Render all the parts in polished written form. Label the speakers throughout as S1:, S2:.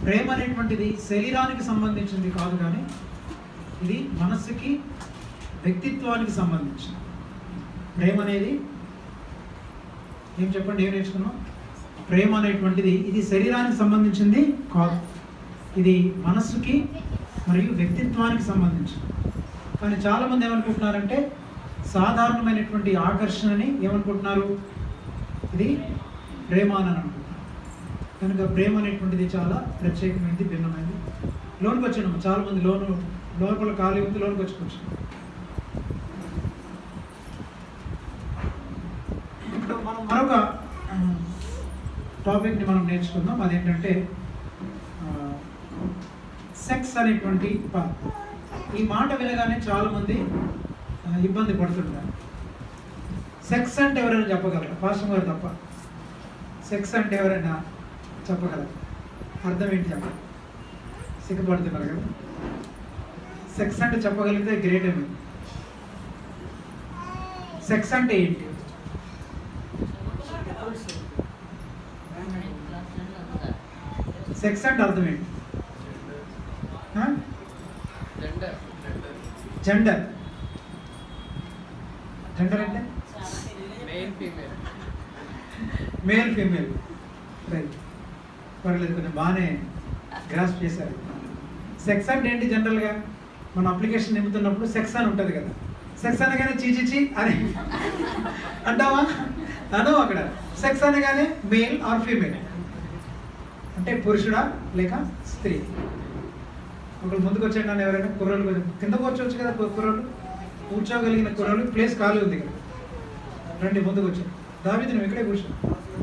S1: ప్రేమ అనేటువంటిది శరీరానికి సంబంధించింది కాదు, కానీ ఇది మనస్సుకి, వ్యక్తిత్వానికి సంబంధించింది. ప్రేమ అనేది ఏం చెప్పండి, ఏం నేర్చుకున్నాం? ప్రేమ అనేటువంటిది ఇది శరీరానికి సంబంధించింది కాదు, ఇది మనస్సుకి మరియు వ్యక్తిత్వానికి సంబంధించింది. కానీ చాలామంది ఏమనుకుంటున్నారంటే సాధారణమైనటువంటి ఆకర్షణని ఏమనుకుంటున్నారు, ఇది ప్రేమ అని అనుకుంటున్నారు. కనుక ప్రేమ అనేటువంటిది చాలా ప్రత్యేకమైనది, భిన్నమైనది. లోనికి వచ్చాము, చాలామంది లోపల ఖాళీ ఉంది, లోనికి వచ్చి కూర్చున్నాం. ఇప్పుడు మనం మరొక టాపిక్ని మనం నేర్చుకుందాం. అదేంటంటే సెక్స్ అనేటువంటి ఈ మాట వినగానే చాలామంది ఇబ్బంది పడుతుంటారు. సెక్స్ అంటే ఎవరైనా చెప్పగలరా? పాస్టర్ గారు తప్ప సెక్స్ అంటే ఎవరైనా చెప్పగలరు? అర్థం ఏంటి చెప్పండి. సిగ్గుపడుతున్నారు కదా. సెక్స్ అంటే చెప్పగలిగితే గ్రేట్ ఏమి. సెక్స్ అంటే ఏంటి? సెక్స్ అంటే అర్థం ఏంటి? జెండర్. జెండర్ అంటే మేల్ ఫీమేల్. రైట్, పర్లేదు, కొంచెం బాగానే గ్రాస్ప్ చేశారు. సెక్స్ అంటే ఏంటి? జనరల్గా మనం అప్లికేషన్ నింపుతున్నప్పుడు సెక్స్ అని ఉంటుంది కదా. సెక్స్ అనగానే చీచిచి అని అంటావా? అనవు. అక్కడ సెక్స్ అనగానే మేల్ ఆర్ ఫీమేల్ అంటే పురుషుడా లేక స్త్రీ. ఒకళ్ళు ముందుకు వచ్చాడు నన్ను, ఎవరైనా కుర్రోళ్ళు కొంచెం కింద కూర్చోవచ్చు కదా. కుర్రోళ్ళు కూర్చోగలిగిన కుర్రోళ్ళు, ప్లేస్ ఖాళీ ఉంది కదా, రండి ముందుకు వచ్చాడు. దావీదు నువ్వు ఇక్కడే కూర్చో,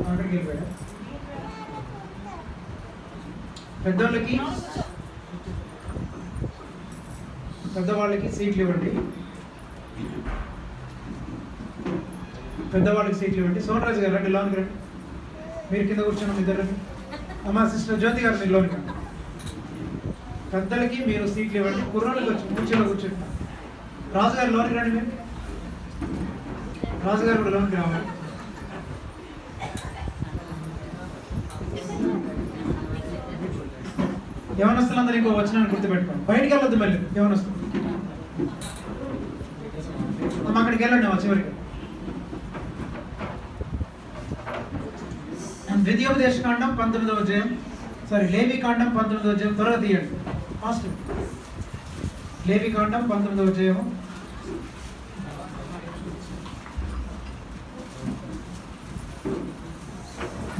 S1: అక్కడికి వెళ్ళిపోయా. పెద్దవాళ్ళకి సీట్లు ఇవ్వండి. పెద్దవాళ్ళకి సీట్లు ఇవ్వండి. సోనరాజు గారు రండి, లోనికి రండి. మీరు కింద కూర్చున్నాం, ఇద్దరు రండి. అమ్మ సిస్టర్ జ్యోతి గారు మీరు లోనికి రండి. పెద్దలకి మీరు సీట్లు ఇవ్వండి. కుర్రోళ్ళకి వచ్చి కూర్చోలో కూర్చుంటాం. రాజుగారు లోనికి రండి. మీరు రాజుగారు కూడా లోనికి రావాలి. యవనస్తులందరూ ఇంకో వచ్చినాన్ని గుర్తుపెట్టుకోండి. బయటికి వెళ్ళొద్దు మళ్ళీ. యవనస్తులు అక్కడికి వెళ్ళండి. చివరికి ద్వితీయోపదేశకాండం 19వ అధ్యాయం, లేవీకాండం 19వ అధ్యాయం. త్వరగా తీయండి ఫాస్ట్. లేవీకాండం 19వ అధ్యాయం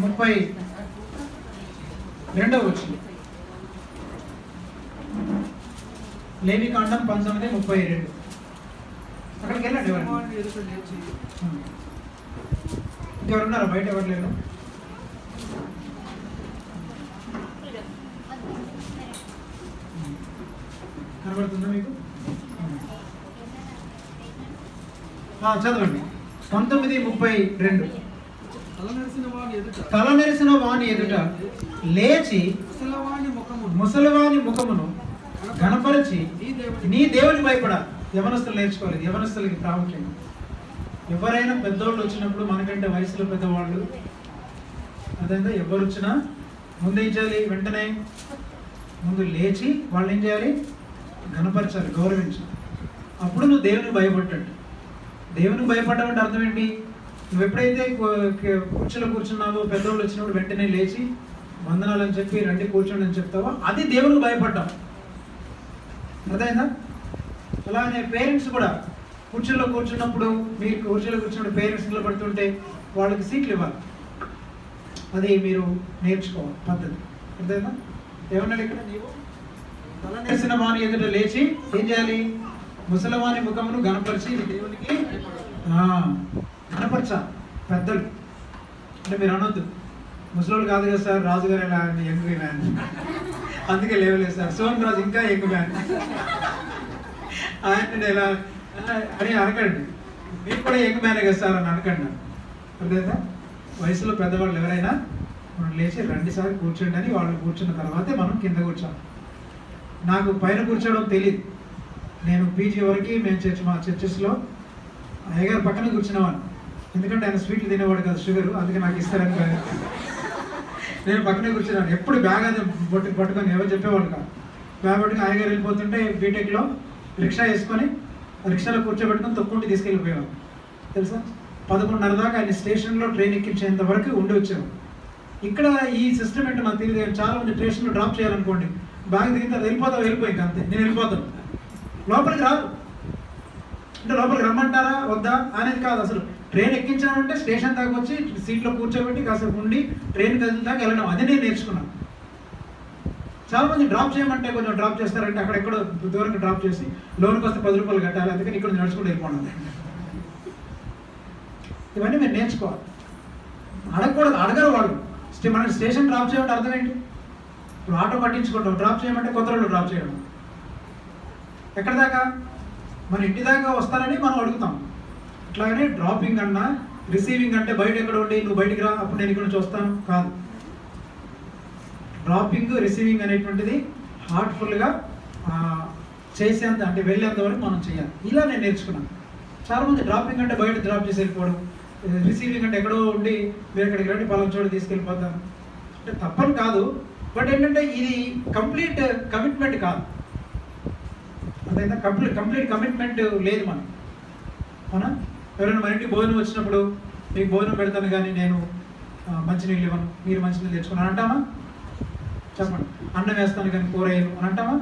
S1: 32వ వచనం. లేవీకాండం 19:32. అక్కడికి వెళ్ళండి. ఇంకెవరున్నారా బయట? ఎవరు లేరు? కనబడుతుందా మీకు? చదవండి. 19:32. తల నెరిసిన వాని ఎదుట లేచి ముసలివాని ముఖమును గణపరిచి నీ దేవుని భయపడ. యవనస్తులు నేర్చుకోవాలి. యవనస్తులకి ప్రాముఖ్యంగా ఎవరైనా పెద్దోళ్ళు వచ్చినప్పుడు, మనకంటే వయసులో పెద్దవాళ్ళు, అదేంటో ఎవరు వచ్చినా ముందు ఏం చేయాలి? వెంటనే ముందు లేచి వాళ్ళు ఏం చేయాలి? గణపరచాలి, గౌరవించాలి. అప్పుడు నువ్వు దేవునికి భయపడ్డాడు. దేవునికి భయపడ్డం అంటే అర్థం ఏంటి? నువ్వు ఎప్పుడైతే కుర్చీలో కూర్చున్నావో, పెద్దోళ్ళు వచ్చినప్పుడు వెంటనే లేచి వందనాలు అని చెప్పి రండి కూర్చోండి అని చెప్తావో అది దేవునికి భయపడ్డాం. అర్థమైందా? అలానే పేరెంట్స్ కూడా కుర్చీలో కూర్చున్నప్పుడు, మీరు కుర్చీలో కూర్చున్నప్పుడు పేరెంట్స్ నిలబడుతుంటే వాళ్ళకి సీట్లు ఇవ్వాలి. అది మీరు నేర్చుకోవాలి పద్ధతి. అర్థమైందా? ఏమన్నాడు ఇక్కడ? నీవు తల నెరిసిన వాని ఎదుట లేచి ఏం చేయాలి? ముసలివాని ముఖమును గణపరిచి దేవునికి గణపరచాలి. పెద్దలు అంటే మీరు అనొద్దు, ముసలోళ్ళు కాదు కదా సార్, రాజుగారు ఎలా యంగ్ మ్యాన్, అందుకే లేవలేదు సార్. సోన్ రాజు ఇంకా యంగ్ మ్యాన్, ఆయన ఎలా అని అనకండి. మీకు కూడా యంగ్ మ్యానే కదా సార్ అని అనకండి. అర్థమైందా? వయసులో పెద్దవాళ్ళు ఎవరైనా మనం లేచి రండి సార్ కూర్చోండి అని వాళ్ళు కూర్చున్న తర్వాతే మనం కింద కూర్చోాలి. నాకు పైన కూర్చోవడం తెలియదు. నేను పీజీ వరకు మేము మా చర్చెస్లో అయ్యగారు పక్కన కూర్చునేవాడిని. ఎందుకంటే ఆయన స్వీట్లు తినేవాడు కదా, షుగర్, అందుకే నాకు ఇస్తారని నేను పక్కనే కూర్చున్నాను, ఎప్పుడు బ్యాగ్ అది పట్టుకొని ఎవరు చెప్పేవాళ్ళు కాదు. బ్యాగ్ పట్టుకుని హాయిగా వెళ్ళిపోతుంటే బీటెక్లో రిక్షా వేసుకొని రిక్షాలో కూర్చోబెట్టుకొని తొక్కుంటూ తీసుకెళ్ళిపోయేవాడు తెలుసా. 11:30 దాకా ఆయన స్టేషన్లో ట్రైన్ ఎక్కించేంత వరకు ఉండి వచ్చాము. ఇక్కడ ఈ సిస్టమ్ ఏంటో నాకు తెలియదు. చాలా మంది స్టేషన్లో డ్రాప్ చేయాలనుకోండి, బ్యాగ్ దిగితే వెళ్ళిపోయి అంతే, నేను వెళ్ళిపోతాను, లోపలికి రాదు. అంటే లోపలికి రమ్మంటారా వద్దా అనేది కాదు, అసలు ట్రైన్ ఎక్కించామంటే స్టేషన్ దాకా వచ్చి సీట్లో కూర్చోబెట్టి కాసేపు ఉండి ట్రైన్ కదిలిదాకా వెళ్ళడం, అది నేను నేర్చుకున్నాను. చాలా మంది డ్రాప్ చేయమంటే కొంచెం డ్రాప్ చేస్తారంటే అక్కడెక్కడో దూరంగా డ్రాప్ చేసి లోన్కి వస్తే 10 రూపాయలు కట్టాలి, అందుకని ఇక్కడ నడుచుకుంటూ వెళ్ళిపోవడం. ఇవన్నీ మీరు నేర్చుకోవాలి. అడగకూడదు, అడగరు వాళ్ళు. మన స్టేషన్ డ్రాప్ చేయమంటే అర్థం ఏంటి? ఇప్పుడు ఆటో పట్టించుకుంటాం, డ్రాప్ చేయమంటే కొత్త రోడ్లు డ్రాప్ చేయడం. ఎక్కడ దాకా? మన ఇంటి దాకా వస్తారని మనం అడుగుతాం. అట్లాగనే డ్రాపింగ్ అన్నా రిసీవింగ్ అంటే బయట ఎక్కడ ఉండి నువ్వు బయటికి రా అప్పుడు నేను ఇక్కడ నుంచి వస్తాను కాదు. డ్రాపింగ్ రిసీవింగ్ అనేటువంటిది హార్ట్ఫుల్గా చేసేంత, అంటే వెళ్ళేంత వరకు మనం చేయాలి. ఇలా నేను నేర్చుకున్నాను. చాలామంది డ్రాపింగ్ అంటే బయట డ్రాప్ చేసి వెళ్ళిపోవడం, రిసీవింగ్ అంటే ఎక్కడో ఉండి మీరు ఎక్కడికి రండి పలానా చోటు తీసుకెళ్ళిపోతాను అంటే తప్పని కాదు. బట్ ఏంటంటే ఇది కంప్లీట్ కమిట్మెంట్ కాదు, అదైనా కంప్లీట్ కమిట్మెంట్ లేదు మనం. అవునా? ఎవరైనా మన ఇంటికి భోజనం వచ్చినప్పుడు మీకు భోజనం పెడతాను కానీ నేను మంచినీళ్ళు ఇవ్వను, మీరు మంచినీళ్ళు తెచ్చుకున్నాను అంటామా? చెప్పండి. అన్నం వేస్తాను కానీ కూర వేయను అని అంటామా?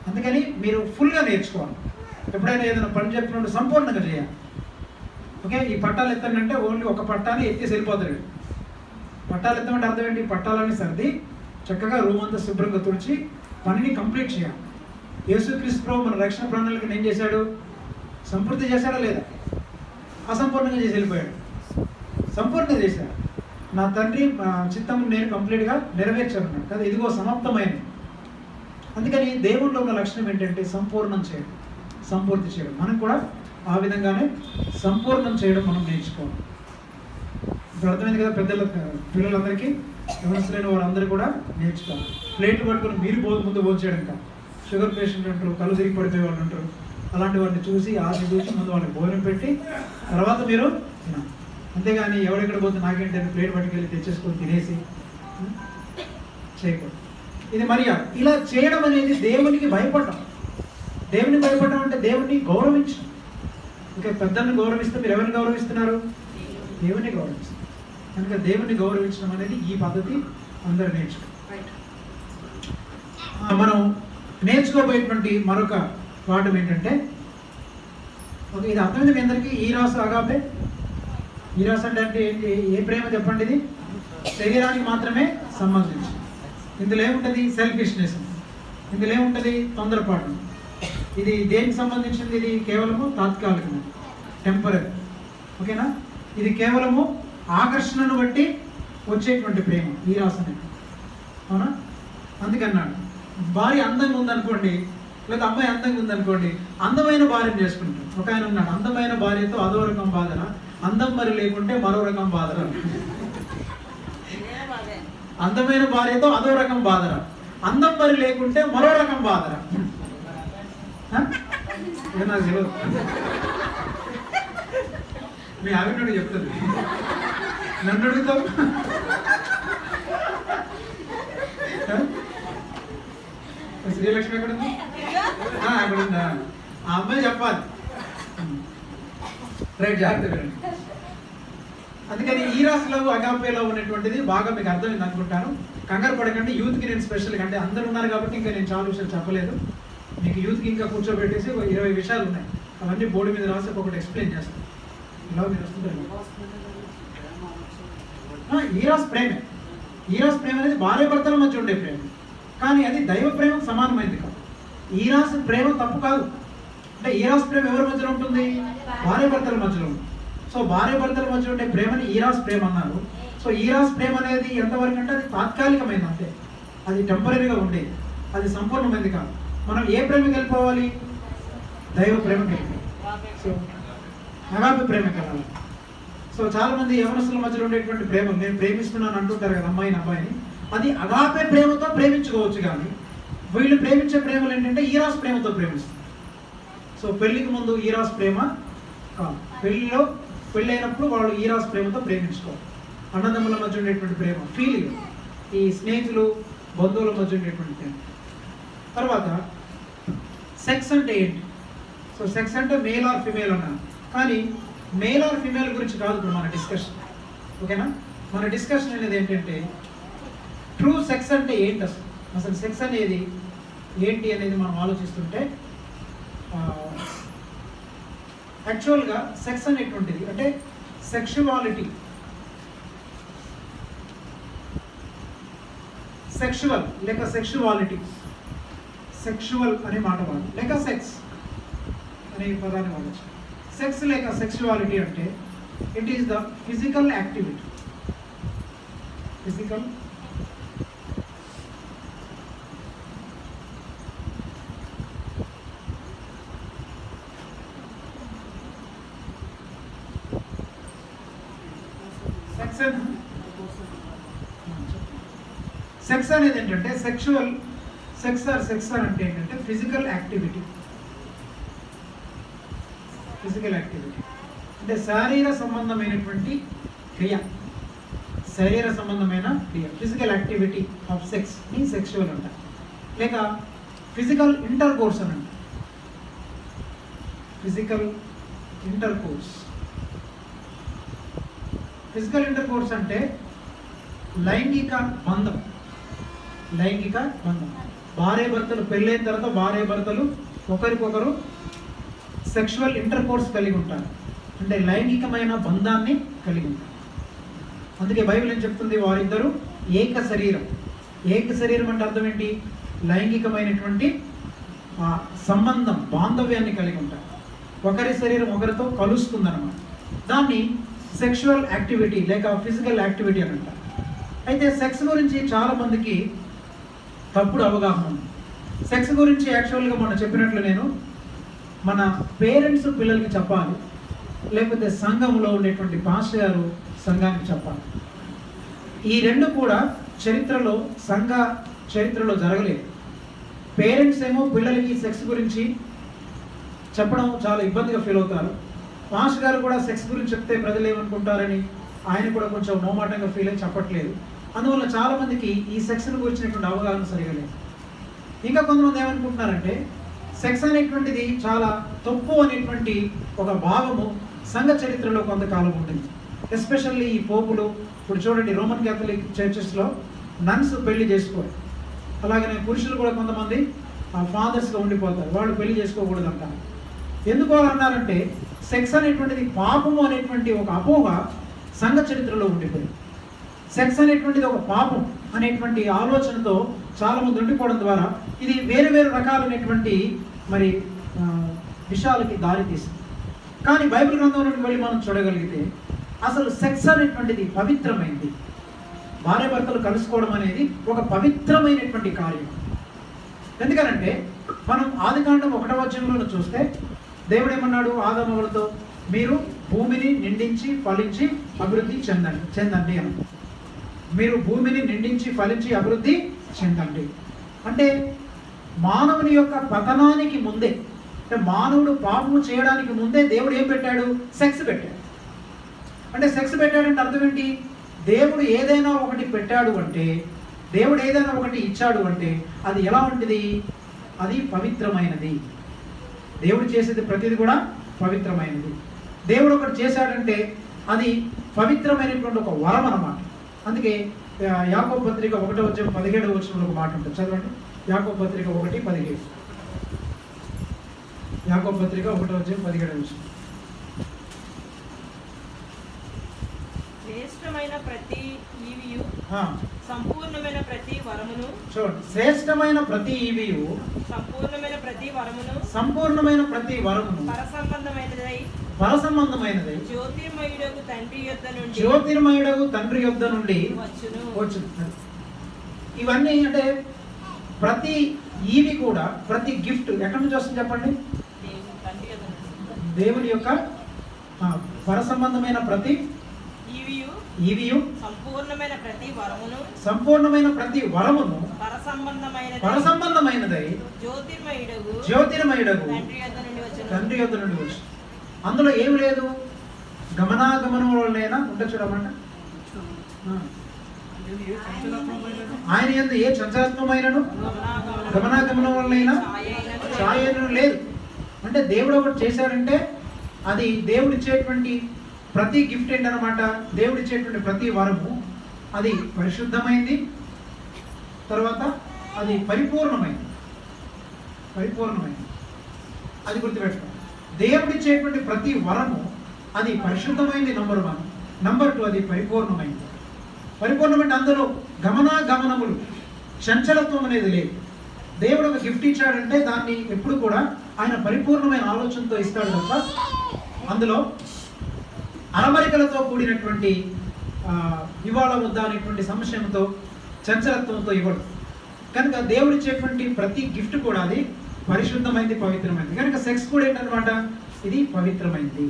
S1: అందుకని మీరు ఫుల్గా నేర్చుకోవాలి. ఎప్పుడైనా ఏదైనా పని చెప్పినప్పుడు సంపూర్ణంగా చేయాలి. ఓకే, ఈ పట్టాలు ఎత్తానంటే ఓన్లీ ఒక పట్టాన్ని ఎత్తేసి వెళ్ళిపోతాడు. పట్టాలు ఎత్తమంటే అర్థం ఏంటి? పట్టాలని సర్ది చక్కగా రూమ్ అంతా శుభ్రంగా తుడిచి పనిని కంప్లీట్ చేయాలి. యేసుక్రీస్తు ప్రభు మన రక్షణ ప్రణాళికను ఏం చేశాడు? సంపూర్తి చేశాడా లేదా? అసంపూర్ణంగా చేసి వెళ్ళిపోయాడు. సంపూర్ణంగా చేశాడు. నా తండ్రి చిత్తము నేను కంప్లీట్గా నెరవేర్చాను కదా, ఇదిగో సమాప్తమైనది. అందుకని దేవుళ్ళలో ఉన్న లక్షణం ఏంటంటే సంపూర్ణం చేయడం, సంపూర్తి చేయడం. మనం కూడా ఆ విధంగానే సంపూర్ణం చేయడం మనం నేర్చుకోవాలి. ఇప్పుడు అర్థమైంది కదా పిల్లలందరికీ, ఎవరిసరైన వాళ్ళందరూ కూడా నేర్చుకోవాలి. ప్లేట్లు పట్టుకుని మీరు ముందు భోంచేయడం కాదు. షుగర్ పేషెంట్ అంటారు, కళ్ళు తిరిగి పడిపోయే వాళ్ళు అంటారు, అలాంటి వాటిని చూసి ఆశ చూసి ముందు వాళ్ళకి భోజనం పెట్టి తర్వాత మీరు తినాలి. అంతేగాని ఎవడెక్కడ పోతే నాకేంటి అని ప్లేట్ పట్టుకెళ్ళి తెచ్చేసుకొని తినేసి చేయకూడదు. ఇది మర్యాద. ఇలా చేయడం అనేది దేవునికి భయపడటం. దేవుని భయపడటం అంటే దేవుని గౌరవించడం. ఇంకా పెద్దల్ని గౌరవిస్తే మీరు ఎవరిని గౌరవిస్తున్నారు? దేవుని గౌరవిస్తారు. కనుక దేవుని గౌరవించడం అనేది ఈ పద్ధతి అందరూ నేర్చుకో. మనం నేర్చుకోబోయేటువంటి మరొక పాఠం ఏంటంటే, ఇది అర్థమైంది మీ అందరికీ. ఈ రాసు అగాపే. ఈ రాసు అంటే ఏంటి? ఏ ప్రేమ చెప్పండి? ఇది శరీరానికి మాత్రమే సంబంధించి. ఇందులో ఏముంటుంది? సెల్ఫిష్నెస్. ఇందులో ఏముంటుంది? తొందరపాటు. ఇది దేనికి సంబంధించింది? ఇది కేవలము తాత్కాలికము, టెంపరీ. ఓకేనా? ఇది కేవలము ఆకర్షణను బట్టి వచ్చేటువంటి ప్రేమ ఈ రాసనే. అవునా? అందుకన్నాడు భార్య అందంగా ఉందనుకోండి, లేదా అమ్మాయి అందంగా ఉందనుకోండి, అందమైన భార్యను చేసుకుంటాం. ఒక ఆయన ఉన్నాడు, అందమైన భార్యతో అదో రకం బాధరా, అందం మరి లేకుంటే మరో రకం బాధరా. అందమైన భార్యతో అదో రకం బాధరా, అందం మరి లేకుంటే మరో రకం బాధరా. నాకు తెలియదు, మీ ఆవిడ చెప్తుంది, నన్ను అడుగుతావు. శ్రీలక్ష్మి ఎక్కడ ఉంది? అక్కడ ఉందా? ఆ అమ్మాయి చెప్పాలి. రైట్, జాగ్రత్త. అందుకని ఈ రాశిలో అగాపేలో ఉన్నటువంటిది బాగా మీకు అర్థమైంది అనుకుంటాను. కంగారు పడకండి. యూత్కి నేను స్పెషల్గా, అంటే అందరు ఉన్నారు కాబట్టి ఇంకా నేను చాలా విషయాలు చెప్పలేదు. మీకు యూత్కి ఇంకా కూర్చోబెట్టేసి 20 విషయాలు ఉన్నాయి, అవన్నీ బోర్డు మీద రాసి ఒకటి ఎక్స్ప్లెయిన్ చేస్తాను. ఇలా మీరు వస్తుంటారు. ఈ రాశి ప్రేమే. ఈ రాశి ప్రేమ అనేది భార్య భర్తల మధ్య ఉండే ప్రేమ, కానీ అది దైవ ప్రేమకు సమానమైంది కాదు. ఈ రాశి ప్రేమ తప్పు కాదు. అంటే ఈ రాశి ప్రేమ ఎవరి మధ్యలో ఉంటుంది? భార్య భర్తల మధ్యలో ఉంటుంది. సో భార్య భర్తల మధ్య ఉండే ప్రేమని ఈ రాశి ప్రేమ అన్నారు. సో ఈ రాశి ప్రేమ అనేది ఎంతవరకు అంటే అది తాత్కాలికమైంది, అంతే. అది టెంపరీగా ఉండేది, అది సంపూర్ణమైంది కాదు. మనం ఏ ప్రేమకి వెళ్ళిపోవాలి? దైవ ప్రేమకి వెళ్ళిపోవాలి. సో అగాపే ప్రేమకి వెళ్ళాలి. సో చాలా మంది యవనస్తుల మధ్యలో ఉండేటువంటి ప్రేమ, నేను ప్రేమిస్తున్నాను అంటుంటారు కదా అమ్మాయిని అబ్బాయిని, అది అగాపే ప్రేమతో ప్రేమించుకోవచ్చు. కానీ వీళ్ళు ప్రేమించే ప్రేమలు ఏంటంటే ఈ రాశి ప్రేమతో ప్రేమిస్తారు. సో పెళ్లికి ముందు ఈ రాశి ప్రేమ కాదు, పెళ్లి అయినప్పుడు వాళ్ళు ఈ రాశి ప్రేమతో ప్రేమించుకోవాలి. అన్నదమ్ముల మధ్య ఉండేటువంటి ప్రేమ, ఫీలింగ్, ఈ స్నేహితులు బంధువుల మధ్య ఉండేటువంటి ప్రేమ. తర్వాత సెక్స్ అంటే ఏంటి? సో సెక్స్ అంటే మేల్ ఆర్ ఫిమేల్ అన్నాను, కానీ మేల్ ఆర్ ఫిమేల్ గురించి కాదు ఇప్పుడు మన డిస్కషన్. ఓకేనా? మన డిస్కషన్ అనేది ఏంటంటే ట్రూ సెక్స్ అంటే ఏంటి, అసలు సెక్స్ అనేది ఏంటి అనేది మనం ఆలోచిస్తుంటే యాక్చువల్గా సెక్స్ అనేటువంటిది అంటే సెక్షువాలిటీ, సెక్షువల్ లేక సెక్షువాలిటీ, సెక్షువల్ అనే మాట వాడు లేక సెక్స్ అనే పదాన్ని వాడచ్చు. సెక్స్ లేక సెక్షువాలిటీ అంటే it is the physical activity, physical sex అనేది ఏంటంటే సెక్షువల్ సెక్స్ అంటే ఏంటంటే ఫిజికల్ యాక్టివిటీ, ఫిజికల్ యాక్టివిటీ అంటే శారీర సంబంధమైనటువంటి క్రియ, శరీర సంబంధమైన క్రియ, ఫిజికల్ యాక్టివిటీ ఆఫ్ సెక్స్ ని సెక్షువల్ అంట. లేక ఫిజికల్ ఇంటర్ కోర్స్ అని అంట, physical inter course. Physical inter course అంటే లైంగిక బంధం, లైంగిక బంధం. భార్య భర్తలు పెళ్ళైన తర్వాత భార్య భర్తలు ఒకరికొకరు సెక్షువల్ ఇంటర్ కోర్స్ కలిగి ఉంటారు, అంటే లైంగికమైన బంధాన్ని కలిగి ఉంటారు. అందుకే బైబిల్ ఏం చెప్తుంది? వారిద్దరూ ఏక శరీరం. ఏక శరీరం అంటే అర్థం ఏంటి? లైంగికమైనటువంటి సంబంధం, బాంధవ్యాన్ని కలిగి ఉంటారు. ఒకరి శరీరం ఒకరితో కలుస్తుందన్నమాట. దాన్ని సెక్షువల్ యాక్టివిటీ లేక ఫిజికల్ యాక్టివిటీ అని అంటారు. అయితే సెక్స్ గురించి చాలా మందికి తప్పుడు అవగాహన ఉంది. సెక్స్ గురించి యాక్చువల్గా మనం చెప్పినట్లు నేను మన పేరెంట్స్ పిల్లలకి చెప్పాలి, లేకపోతే సంఘంలో ఉండేటువంటి పాస్టర్ గారు సంఘానికి చెప్పాలి. ఈ రెండు కూడా చరిత్రలో, సంఘ చరిత్రలో జరగలేదు. పేరెంట్స్ ఏమో పిల్లలకి సెక్స్ గురించి చెప్పడం చాలా ఇబ్బందిగా ఫీల్ అవుతారు. పాస్టర్ గారు కూడా సెక్స్ గురించి చెప్తే ప్రజలు ఏమనుకుంటారని ఆయన కూడా కొంచెం మోమాటంగా ఫీల్ అయి చెప్పట్లేదు. అందువల్ల చాలామందికి ఈ సెక్స్ని గురించినటువంటి అవగాహన సరిగా లేదు. ఇంకా కొంతమంది ఏమనుకుంటున్నారంటే సెక్స్ అనేటువంటిది చాలా తప్పు అనేటువంటి ఒక భావము సంఘ చరిత్రలో కొంతకాలం ఉంటుంది. ఎస్పెషల్లీ ఈ పోపులు, ఇప్పుడు చూడండి రోమన్ క్యాథలిక్ చర్చెస్లో నన్స్ పెళ్లి చేసుకోరు, అలాగనే పురుషులు కూడా కొంతమంది ఫాదర్స్గా ఉండిపోతారు, వాళ్ళు పెళ్లి చేసుకోకూడదు అంటారు. ఎందుకు అలా అన్నారంటే సెక్స్ అనేటువంటిది పాపము అనేటువంటి ఒక అపోహ సంఘ చరిత్రలో ఉండిపోయింది. సెక్స్ అనేటువంటిది ఒక పాపం అనేటువంటి ఆలోచనతో చాలామంది ఉండిపోవడం ద్వారా ఇది వేరు వేరు రకాలైనటువంటి మరి విషయాలకి దారి తీసింది. కానీ బైబిల్ గ్రంథంలోకి వెళ్ళి మనం చూడగలిగితే అసలు సెక్స్ అనేటువంటిది పవిత్రమైంది. భార్య భర్తలు కలుసుకోవడం అనేది ఒక పవిత్రమైనటువంటి కార్యం. ఎందుకనంటే మనం ఆదికాండం 1వ అధ్యాయంలో చూస్తే దేవుడు ఏమన్నాడు ఆదాములతో? మీరు భూమిని నిండించి ఫలించి అభివృద్ధి చెందండి అని. మీరు భూమిని నిండించి ఫలించి అభివృద్ధి చెందండి అంటే మానవుని యొక్క పతనానికి ముందే, అంటే మానవుడు పాపము చేయడానికి ముందే దేవుడు ఏం పెట్టాడు? సెక్స్ పెట్టాడు. అంటే సెక్స్ పెట్టాడంటే అర్థం ఏంటి? దేవుడు ఏదైనా ఒకటి పెట్టాడు అంటే, దేవుడు ఏదైనా ఒకటి ఇచ్చాడు అంటే అది ఎలా ఉంటుంది? అది పవిత్రమైనది. దేవుడు చేసేది ప్రతిది కూడా పవిత్రమైనది. దేవుడు ఒకటి చేశాడంటే అది పవిత్రమైనటువంటి ఒక వరం అన్నమాట. అందుకే యాకోబు పత్రిక 1వ అధ్యాయం 17వ వచనంలో ఒక మాట ఉంటుంది, చదవండి. యాకోబు పత్రిక 1:17. యాకోబు పత్రిక 1వ అధ్యాయం 17వ వచనం.
S2: శ్రేష్టమైన ప్రతి ఈవియు సంపూర్ణమైన ప్రతి వరమును,
S1: చూడండి, శ్రేష్టమైన ప్రతి ఈవియు
S2: సంపూర్ణమైన ప్రతి వరమును,
S1: సంపూర్ణమైన ప్రతి వరమును పరసంబంధమైనదై
S2: జ్యోతిర్మయుడగు
S1: తండ్రి యొద్ద నుండి వచ్చును. ఇవన్నీ అంటే ప్రతి ఈవి కూడా, ప్రతి గిఫ్ట్ ఎక్కడి నుంచి వస్తుంది చెప్పండి? దేవుని యొక్క పరసంబంధమైన ప్రతి ఈవియు సంపూర్ణమైన ప్రతి వరమును పరసంబంధమైనదై జ్యోతిర్మయుడగు తండ్రి యొద్ద నుండి వచ్చి. అందులో ఏమి లేదు, గమనాగమనం వలన ఉంటే చూడమంట ఆయన యందు ఏ చంచలత్వమైనను గమనాగమనం వలనైనా ఛాయను లేదు. అంటే దేవుడు ఒకటి చేశాడంటే అది దేవుడిచ్చేటువంటి ప్రతి గిఫ్ట్ ఏంటనమాట, దేవుడిచ్చేటువంటి ప్రతి వరము అది పరిశుద్ధమైంది, తర్వాత అది పరిపూర్ణమైంది. అది గుర్తుపెట్టుకో. దేవుడిచ్చేటువంటి ప్రతి వరము అది పరిశుద్ధమైంది నంబర్ 1. నంబర్ 2 అది పరిపూర్ణమైంది. పరిపూర్ణమైన అందులో గమనాగమనములు చంచలత్వం అనేది లేదు. దేవుడు ఒక గిఫ్ట్ ఇచ్చాడంటే దాన్ని ఎప్పుడు కూడా ఆయన పరిపూర్ణమైన ఆలోచనతో ఇస్తాడు తప్ప అందులో అరమరికలతో కూడినటువంటి ఇవాళ వద్దా అనేటువంటి సంశయంతో చంచలత్వంతో ఇవ్వడు. కనుక దేవుడు ఇచ్చేటువంటి ప్రతి గిఫ్ట్ కూడా అది పరిశుద్ధమైంది, పవిత్రమైంది. కనుక సెక్స్ కూడా ఏంటనమాట, ఇది పవిత్రమైంది.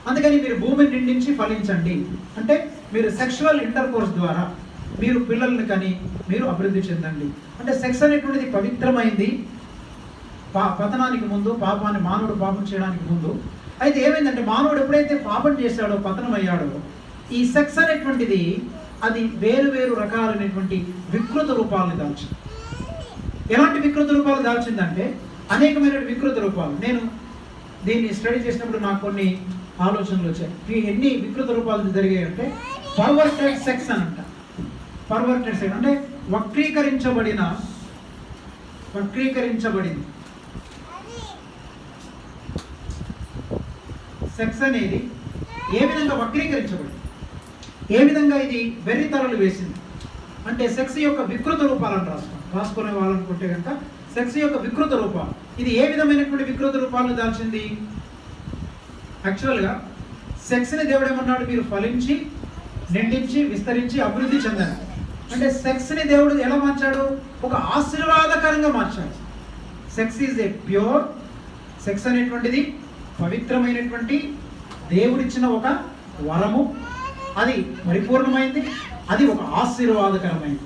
S1: అందుకని మీరు భూమిని నిండించి ఫలించండి అంటే మీరు సెక్షువల్ ఇంటర్ కోర్స్ ద్వారా మీరు పిల్లల్ని కని మీరు అభివృద్ధి చెందండి. అంటే సెక్స్ అనేటువంటిది పవిత్రమైంది పతనానికి ముందు, మానవుడు పాపం చేయడానికి ముందు. అయితే ఏమైందంటే మానవుడు ఎప్పుడైతే పాపం చేశాడో, పతనమయ్యాడో, ఈ సెక్స్ అనేటువంటిది అది వేరు వేరు రకాలైనటువంటి వికృత రూపాలను దాల్చింది. ఎలాంటి వికృత రూపాలు దాల్చిందంటే అనేకమైన వికృత రూపాలు. నేను దీన్ని స్టడీ చేసినప్పుడు నాకు కొన్ని ఆలోచనలు వచ్చాయి. ఎన్ని వికృత రూపాలు జరిగాయంటే పర్వర్టెడ్ సెక్స్ అని అంట. పర్వర్టెడ్ సెక్స్ అంటే వక్రీకరించబడింది. సెక్స్ అనేది ఏ విధంగా వక్రీకరించబడింది, ఏ విధంగా ఇది వెర్రితలలు వేసింది అంటే సెక్స్ యొక్క వికృత రూపాలను రాసుకునే వాళ్ళనుకుంటే కనుక సెక్స్ యొక్క వికృత రూపాలు ఇది ఏ విధమైనటువంటి వికృత రూపాలను దాల్చింది. యాక్చువల్గా సెక్స్ని దేవుడు ఏమన్నాడు, మీరు ఫలించి నిండించి విస్తరించి అభివృద్ధి చెందాలి. అంటే సెక్స్ని దేవుడు ఎలా మార్చాడు, ఒక ఆశీర్వాదకరంగా మార్చాడు. Sex is a pure, sex అనేటువంటిది పవిత్రమైనటువంటి దేవుడిచ్చిన ఒక వరము, అది పరిపూర్ణమైంది, అది ఒక ఆశీర్వాదకరమైంది.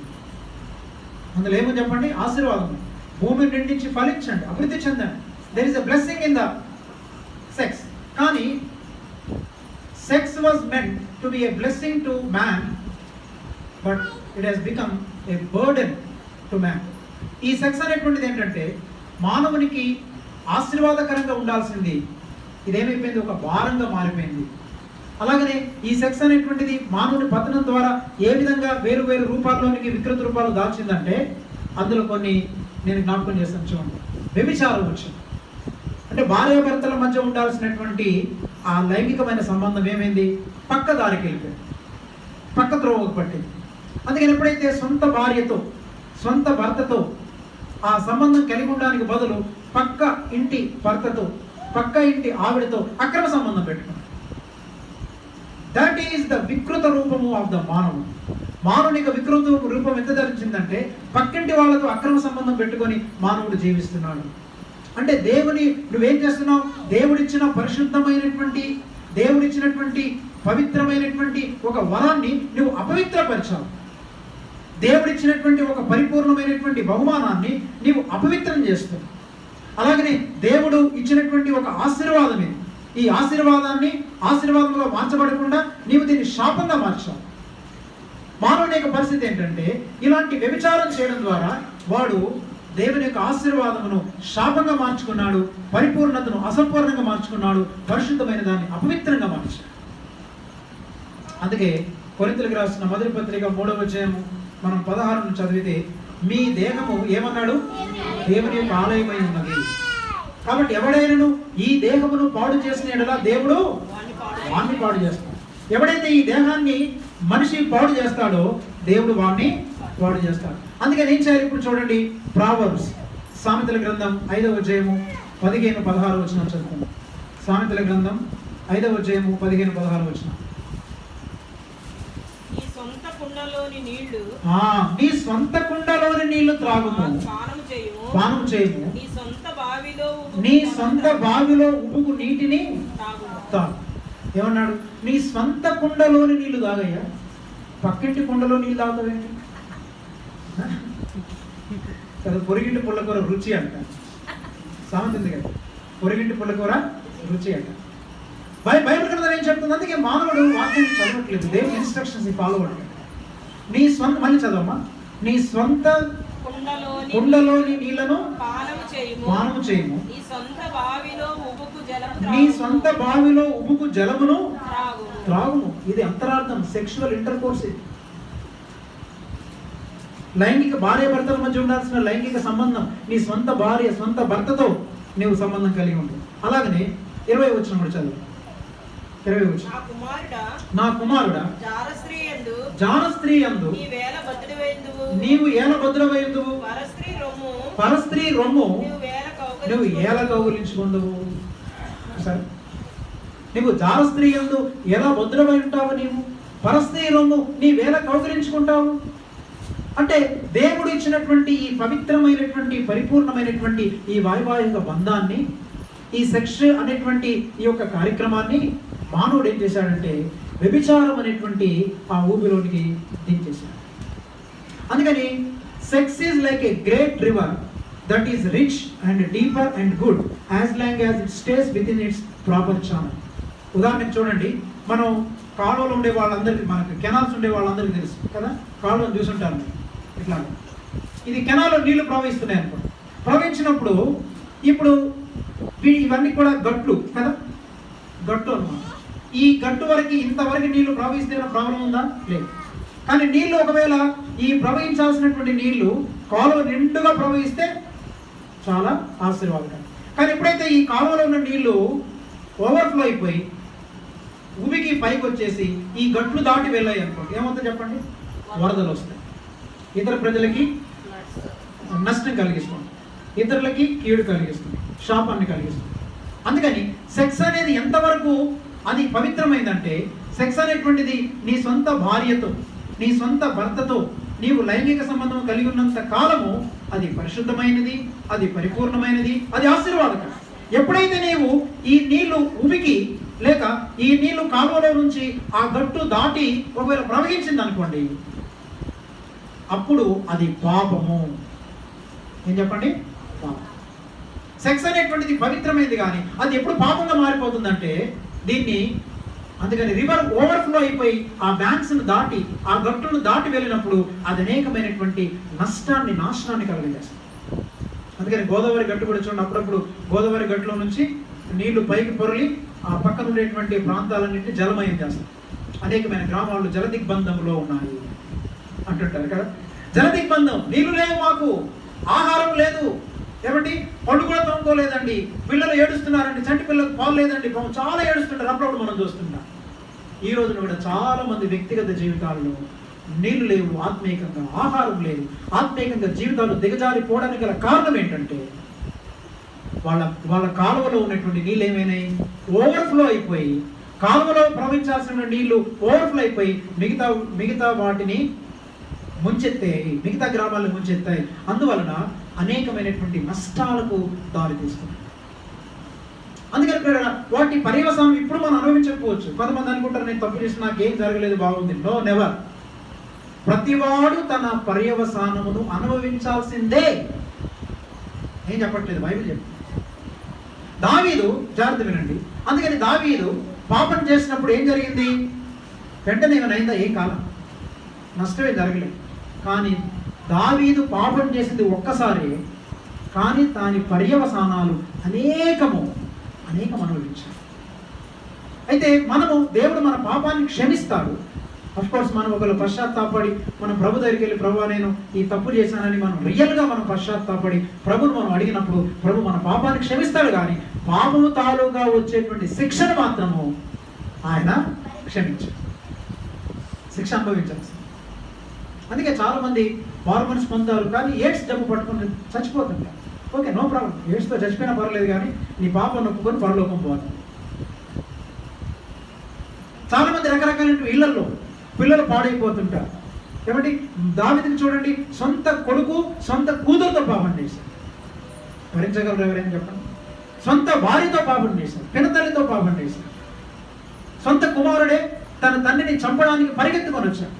S1: అందులో ఏమో చెప్పండి, ఆశీర్వాదం. భూమిని నిండించి ఫలించండి, అభివృద్ధి చెందండి. There is a blessing in the sex. కానీ sex was meant to be a blessing to man, but it has become a burden to man. ఈ సెక్స్ అనేటువంటిది ఏంటంటే మానవునికి ఆశీర్వాదకరంగా ఉండాల్సింది ఇదేమైపోయింది, ఒక భారంగా మారిపోయింది. అలాగనే ఈ సెక్స్ అనేటువంటిది మానవుని పతనం ద్వారా ఏ విధంగా వేరు వేరు రూపాల్లోనికి వికృత రూపాలు దాల్చిందంటే అందులో కొన్ని నేను జ్ఞాపకం చేస్తాను. చూడండి, వ్యభిచారం వచ్చింది. అంటే భార్యాభర్తల మధ్య ఉండాల్సినటువంటి ఆ లైంగికమైన సంబంధం ఏమైంది, పక్క దారికి వెళ్ళిపోయింది, పక్క త్రోవకు పట్టింది. అందుకని ఎప్పుడైతే సొంత భార్యతో సొంత భర్తతో ఆ సంబంధం కలిగి ఉండడానికి బదులు పక్క ఇంటి భర్తతో పక్క ఇంటి ఆవిడతో అక్రమ సంబంధం పెట్టుకున్నాడు. దట్ ఈస్ ద వికృత రూపము ఆఫ్ ద మానవుడు. మానవుని యొక్క వికృత రూపం ఎంత ధరించిందంటే పక్కింటి వాళ్ళతో అక్రమ సంబంధం పెట్టుకొని మానవుడు జీవిస్తున్నాడు. అంటే దేవుని నువ్వేం చేస్తున్నావు, దేవుడిచ్చిన పరిశుద్ధమైనటువంటి దేవుడిచ్చినటువంటి పవిత్రమైనటువంటి ఒక వరాన్ని నువ్వు అపవిత్రపరిచావు. దేవుడిచ్చినటువంటి ఒక పరిపూర్ణమైనటువంటి బహుమానాన్ని నీవు అపవిత్రం చేస్తావు. అలాగనే దేవుడు ఇచ్చినటువంటి ఒక ఆశీర్వాదం ఇది. ఈ ఆశీర్వాదంగా మార్చబడకుండా నీవు దీన్ని శాపంగా మార్చావు. మానవుని యొక్క పరిస్థితి ఏంటంటే ఇలాంటి వ్యభిచారం చేయడం ద్వారా వాడు దేవుని యొక్క ఆశీర్వాదమును శాపంగా మార్చుకున్నాడు, పరిపూర్ణతను అసంపూర్ణంగా మార్చుకున్నాడు, పరిశుద్ధమైన దాన్ని అపవిత్రంగా మార్చాడు. అందుకే కొరింథీయులకు రాసిన మొదటి పత్రిక 3వ అధ్యాయము మనం 16 చదివితే మీ దేహము ఏమన్నాడు, దేవుని యొక్క ఆలయమై ఉన్నది. కాబట్టి ఎవడైనను ఈ దేహమును పాడు చేసిన యెడల దేవుడు వాణ్ణి పాడు చేస్తాడు. ఎవడైతే ఈ దేహాన్ని మనిషి పాడు చేస్తాడో దేవుడు వాణ్ణి పాడు చేస్తాడు. అందుకని ఏం చేయాలి, ఇప్పుడు చూడండి ప్రావర్బ్స్ సామెతల గ్రంథం 5వ అధ్యాయము 15-16 వచనం చదువుకుందాం. సామెతల గ్రంథం 5వ అధ్యాయము 15-16 వచనం.
S2: నీ సొంత
S1: కుండలోని నీళ్లు త్రాగుము, పానము చేయము, నీ సొంత బావిలో ఉబుకు నీటిని తాగు. ఏమన్నాడు, నీ సొంత కుండలోని నీళ్లు తాగయ్యా, పక్కింటి కుండలో నీళ్ళు తాగుతావేంటి? కదా, పొరిగింటి పుల్లకూర రుచి అంట సామెత ఉంది కదా, పొరిగింటి పుల్లకూర రుచి అంట. బైబిల్ గ్రంథం ఏం చెప్తుంది? అందుకే మానవుడు వాక్యాన్ని చదవట్లేదు, దేవుని ఇన్స్ట్రక్షన్స్ ఫాలో అవ్వట్లేదు. నీ స్వంత, మళ్ళీ చదవమ్మా, నీ స్వంత కుండలోని నీళ్లను పానము చేయము, నీ సొంత బావిలో ఉబుకు జలమును త్రాగుము. ఇది అంతరార్థం, సెక్షువల్ ఇంటర్కోర్స్. ఇది లైంగిక భార్య భర్తల మధ్య ఉండాల్సిన లైంగిక సంబంధం. నీ సొంత భార్య సొంత భర్తతో నీవు సంబంధం కలిగి ఉంటుంది. అలాగనే 20 వచనం కూడా చదువు. 20 వచనం, నా కుమారుడా జారస్త్రీ యందు నీవు ఏల భద్రవైందువు, పరస్త్రీ రొమ్ము నువ్వు ఏల కౌగిలించుకుందువు. సరే, నువ్వు జారస్త్రీ యందు ఎలా భద్రమై ఉంటావు, నీవు పరస్త్రీ రొమ్ము నీవేళ కౌగిలించుకుంటావు. అంటే దేవుడు ఇచ్చినటువంటి ఈ పవిత్రమైనటువంటి పరిపూర్ణమైనటువంటి ఈ వైవాహిక బంధాన్ని, ఈ సెక్స్ అనేటువంటి ఈ యొక్క కార్యక్రమాన్ని మానవుడు ఏం చేశాడంటే వ్యభిచారం అనేటువంటి ఆ ఊబిలోనికి దించేశాడు. అందుకని sex is like a great river that is rich and deeper and good as long as it stays with in it's proper channel. ఉదాహరణకు చూడండి, మనం కాలువలో ఉండే వాళ్ళందరికీ, మనకు కెనాల్స్ ఉండే వాళ్ళందరికీ తెలుసు కదా, కాలువను చూసుంటారు ఇట్లా. ఇది కెనాల్లో నీళ్లు ప్రవహిస్తున్నాయి అనుకో, ప్రవహించినప్పుడు ఇప్పుడు ఇవన్నీ కూడా గట్లు కదా, గట్టు అన్నమాట. ఈ గట్టు వరకు ఇంతవరకు నీళ్లు ప్రవహిస్తే ప్రాబ్లం ఉందా? లేదు. కానీ నీళ్లు ఒకవేళ ఈ ప్రవహించాల్సినటువంటి నీళ్లు కాలువ నిండుగా ప్రవహిస్తే చాలా ఆశీర్వాదకరం. కానీ ఎప్పుడైతే ఈ కాలువలో ఉన్న నీళ్లు ఓవర్ఫ్లో అయిపోయి ఉబికి పైకి వచ్చేసి ఈ గట్లు దాటి వెళ్ళాయి అనుకో, ఏమవుతుంది చెప్పండి? వరదలు వస్తాయి. ఇతర ప్రజలకి నష్టం కలిగిస్తుంది, ఇతరులకి కీడు కలిగిస్తుంది, శాపాన్ని కలిగిస్తుంది. అందుకని సెక్స్ అనేది ఎంతవరకు అది పవిత్రమైందంటే, సెక్స్ అనేటువంటిది నీ సొంత భార్యతో నీ సొంత భర్తతో నీవు లైంగిక సంబంధం కలిగి ఉన్నంత కాలము అది పరిశుద్ధమైనది, అది పరిపూర్ణమైనది, అది ఆశీర్వాదకరం. ఎప్పుడైతే నీవు ఈ నీళ్లు ఉబికి లేక ఈ నీళ్లు కాలువలో నుంచి ఆ గట్టు దాటి ఒకవేళ ప్రవహించింది అనుకోండి, అప్పుడు అది పాపము. ఏం చెప్పండి? పాపం. సెక్స్ అనేటువంటిది పవిత్రమైనది, కానీ అది ఎప్పుడు పాపంగా మారిపోతుందంటే దీన్ని, అందుకని రివర్ ఓవర్ఫ్లో అయిపోయి ఆ బ్యాంక్స్ను దాటి ఆ గట్టును దాటి వెళ్ళినప్పుడు అది అనేకమైనటువంటి నష్టాన్ని, నాశనాన్ని కలుగజేస్తుంది. అందుకని గోదావరి గట్టు కూడా చూడండి, అప్పుడప్పుడు గోదావరి గట్టులో నుంచి నీళ్లు పైకి పొరలి ఆ పక్కన ఉండేటువంటి ప్రాంతాలన్నింటినీ జలమయం చేస్తాయి. అనేకమైన గ్రామాలు జలదిగ్బంధంలో ఉన్నాయి అంటుంటారు కదా. జలదిగ్బంధం, నీళ్లు లేవు, మాకు ఆహారం లేదు, ఏమండి పళ్ళు కూడా తోముకోలేదండి, పిల్లలు ఏడుస్తున్నారండి, చంటి పిల్లలకు పాలు లేదండి, చాలా ఏడుస్తుంటారు. అప్పుడప్పుడు మనం చూస్తుంటాం. ఈ రోజున కూడా చాలా మంది వ్యక్తిగత జీవితాల్లో నీళ్లు లేవు, ఆత్మీయంగా ఆహారం లేదు, ఆత్మీయంగా జీవితాలు దిగజారిపోవడానికి గల కారణం ఏంటంటే వాళ్ళ కాలువలో ఉన్నటువంటి నీళ్ళు ఏమైనాయి? ఓవర్ఫ్లో అయిపోయి, కాలువలో ప్రవహించాల్సిన నీళ్లు ఓవర్ఫ్లో అయిపోయి మిగతా వాటిని ముంచెత్తాయి, మిగతా గ్రామాలను ముంచెత్తాయి. అందువలన అనేకమైనటువంటి నష్టాలకు దారితీస్తుంది. అందుకని వాటి పర్యవసానం ఇప్పుడు మనం అనుభవించకపోవచ్చు. కొంతమంది అనుకుంటారు, నేను తప్పు చేసి నాకేం జరగలేదు, బాగుంది. No, never. ప్రతివాడు తన పర్యవసానమును అనుభవించాల్సిందే. ఏం చెప్పట్లేదు, బైబిల్ చెప్తుంది. దావీదు, జాగ్రత్త వినండి, అందుకని దావీదు పాపం చేసినప్పుడు ఏం జరిగింది? వెంటనే ఏమైనా ఏం కాలం, నష్టమే జరగలేదు. కానీ దావీదు పాపం చేసింది ఒక్కసారి, కానీ దాని పర్యవసానాలు అనేకం అనుభవించారు. అయితే దేవుడు మన పాపాన్ని క్షమిస్తాడు. అఫ్కోర్స్ మనం ఒకవేళ పశ్చాత్తాపడి మనం ప్రభు దగ్గరికి వెళ్ళి, ప్రభు నేను ఈ తప్పు చేశానని మనం రియల్గా మనం పశ్చాత్తాపడి ప్రభుని మనం అడిగినప్పుడు ప్రభు మన పాపాన్ని క్షమిస్తాడు. కానీ పాపము తాలూగా వచ్చేటువంటి శిక్షను మాత్రము ఆయన క్షమించాడు, శిక్ష అనుభవించాల్సింది. అందుకే చాలామంది హార్మోన్స్ పొందారు, కానీ ఎయిడ్స్ జబ్బు పట్టుకుని చచ్చిపోతుంటారు. ఓకే, నో ప్రాబ్లం, ఎయిడ్స్తో చచ్చిపోయినా పర్లేదు, కానీ నీ పాపం నొప్పుకొని పరలోకం పోవాలి. చాలామంది రకరకాల ఇళ్లలో పిల్లలు పాడైపోతుంటారు. ఏమంటే దావీదుని చూడండి, సొంత కొడుకు సొంత కూతురుతో పాపం చేశారు. భరించగలరు ఎవరైనా చెప్పండి? సొంత భార్యతో పాపం చేశారు, పినతల్లితో పాపం చేశారు. సొంత కుమారుడే తన తండ్రిని చంపడానికి పరిగెత్తుకొని వచ్చాడు.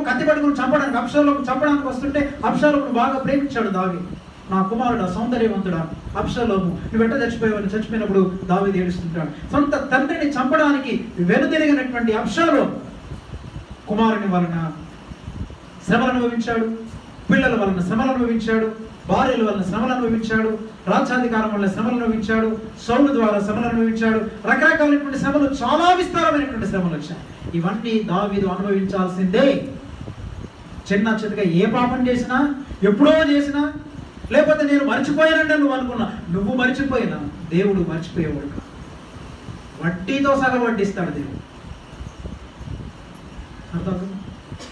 S1: కత్తి పట్టుకుని చంపడానికి, అబ్షాలోము చంపడానికి వస్తుంటే అబ్షాలోమును బాగా ప్రేమించాడు దావీదు. నా కుమారుడు సౌందర్యవంతుడా అబ్షాలోము, నువ్వు వెంట చచ్చిపోయినప్పుడు దావీదు ఏడుస్తుంటాడు. సొంత తండ్రిని చంపడానికి వెనుదిరిగినటువంటి అబ్షాలోము కుమారుని వలన శ్రమలు అనుభవించాడు, పిల్లల వలన శ్రమలు అనుభవించాడు, భార్యల వలన శ్రమలు అనుభవించాడు, రాజ్యాధికారం వల్ల శ్రమలు అనుభవించాడు, సౌలు ద్వారా శ్రమలు అనుభవించాడు, రకరకాలైనటువంటి శ్రమలు, చాలా విస్తారమైనటువంటి శ్రమలు వచ్చాయి. ఇవన్నీ దావీదు అనుభవించాల్సిందే. చిన్న చిన్నగా ఏ పాపం చేసినా, ఎప్పుడో చేసినా, లేకపోతే నేను మర్చిపోయానంటే నువ్వు అనుకున్నా, నువ్వు మర్చిపోయినా దేవుడు మర్చిపోయేవాడు కాదు. వడ్డీతో సహా వడ్డిస్తాడు దేవుడు. అర్థమవుతుంది?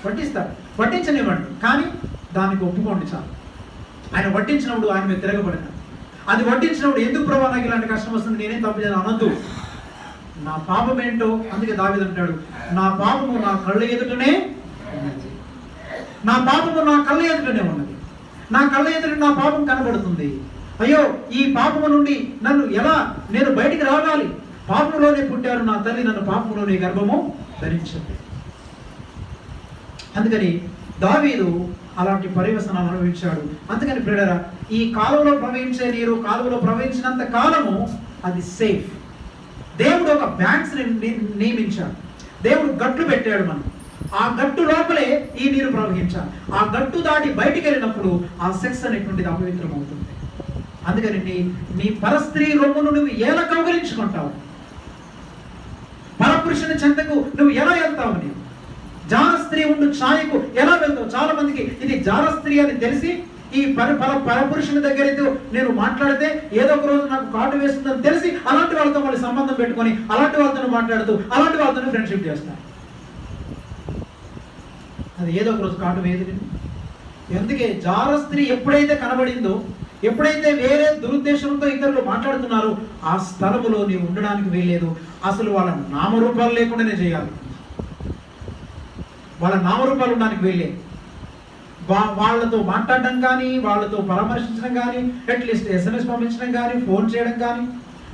S1: వడ్డిస్తాడు, వడ్డించనివ్వండి, కానీ దానికి ఒప్పుకోండి చాలు. ఆయన వడ్డించినప్పుడు ఆయన మీద తిరగబడిన, అది వడ్డించినప్పుడు ఎందుకు ప్రభా నాకు ఇలాంటి కష్టం వస్తుంది, నేనేం తప్పు చేయను అనొద్దు. నా పాపం ఏంటో, అందుకే దావీదు అంటాడు, నా పాపము నా కళ్ళ ఎదుటనే ఉన్నది, నా పాపము నా కళ్ళ ఎదుటనే ఉన్నది, నా కళ్ళ ఎదుట నా పాపం కనబడుతుంది. అయ్యో, ఈ పాపము నుండి నన్ను ఎలా నేను బయటికి రావాలి? పాపములోనే పుట్టారు నా తల్లి, నన్ను పాపములోనే గర్భము ధరించింది. అందుకని దావీదు అలాంటి పరివసనాలు అనుభవించాడు. అందుకని ప్రియులారా, ఈ కాలువలో ప్రవహించే నీరు కాలువలో ప్రవహించినంత కాలము అది సేఫ్. దేవుడు ఒక బ్యాంక్స్ నియమించాడు, దేవుడు గట్లు పెట్టాడు. మనం ఆ గట్టు లోపలే ఈ నీరు ప్రవహించాలి. ఆ గట్టు దాటి బయటికి వెళ్ళినప్పుడు ఆ సెక్స్ అనేటువంటిది అపవిత్రం అవుతుంది. అందుకని నీ పరస్త్రీ రొమ్మును నువ్వు ఎలా కౌగిలించుకుంటావు? పరపురుషుని చెంతకు నువ్వు ఎలా వెళ్తావు? నీవు జారస్త్రీ ఉండు ఛాయకు ఎలా వెళ్తావు? చాలా మందికి ఇది జారస్త్రీ అని తెలిసి ఈ పరపురుషుని దగ్గరతో నేను మాట్లాడితే ఏదో ఒక రోజు నాకు కాటు వేస్తుందని తెలిసి అలాంటి వాళ్ళతో వాళ్ళు సంబంధం పెట్టుకొని అలాంటి వాళ్ళతో మాట్లాడుతూ అలాంటి వాళ్ళతో ఫ్రెండ్షిప్ చేస్తారు. అది ఏదో ఒక రోజు కాటు వేయదు. ఎందుకే జారస్త్రీ ఎప్పుడైతే కనబడిందో, ఎప్పుడైతే వేరే దురుద్దేశంతో ఇతరులు మాట్లాడుతున్నారో ఆ స్థలములో నీవు ఉండడానికి వీల్లేదు. అసలు వాళ్ళ నామరూపాలు లేకుండానే చేయాలి. వాళ్ళ నామరూపాలు ఉండడానికి వీల్లేదు. వాళ్ళతో మాట్లాడడం కానీ, వాళ్ళతో పరామర్శించడం కానీ, అట్లీస్ట్ SMS పంపించడం కానీ, ఫోన్ చేయడం కానీ,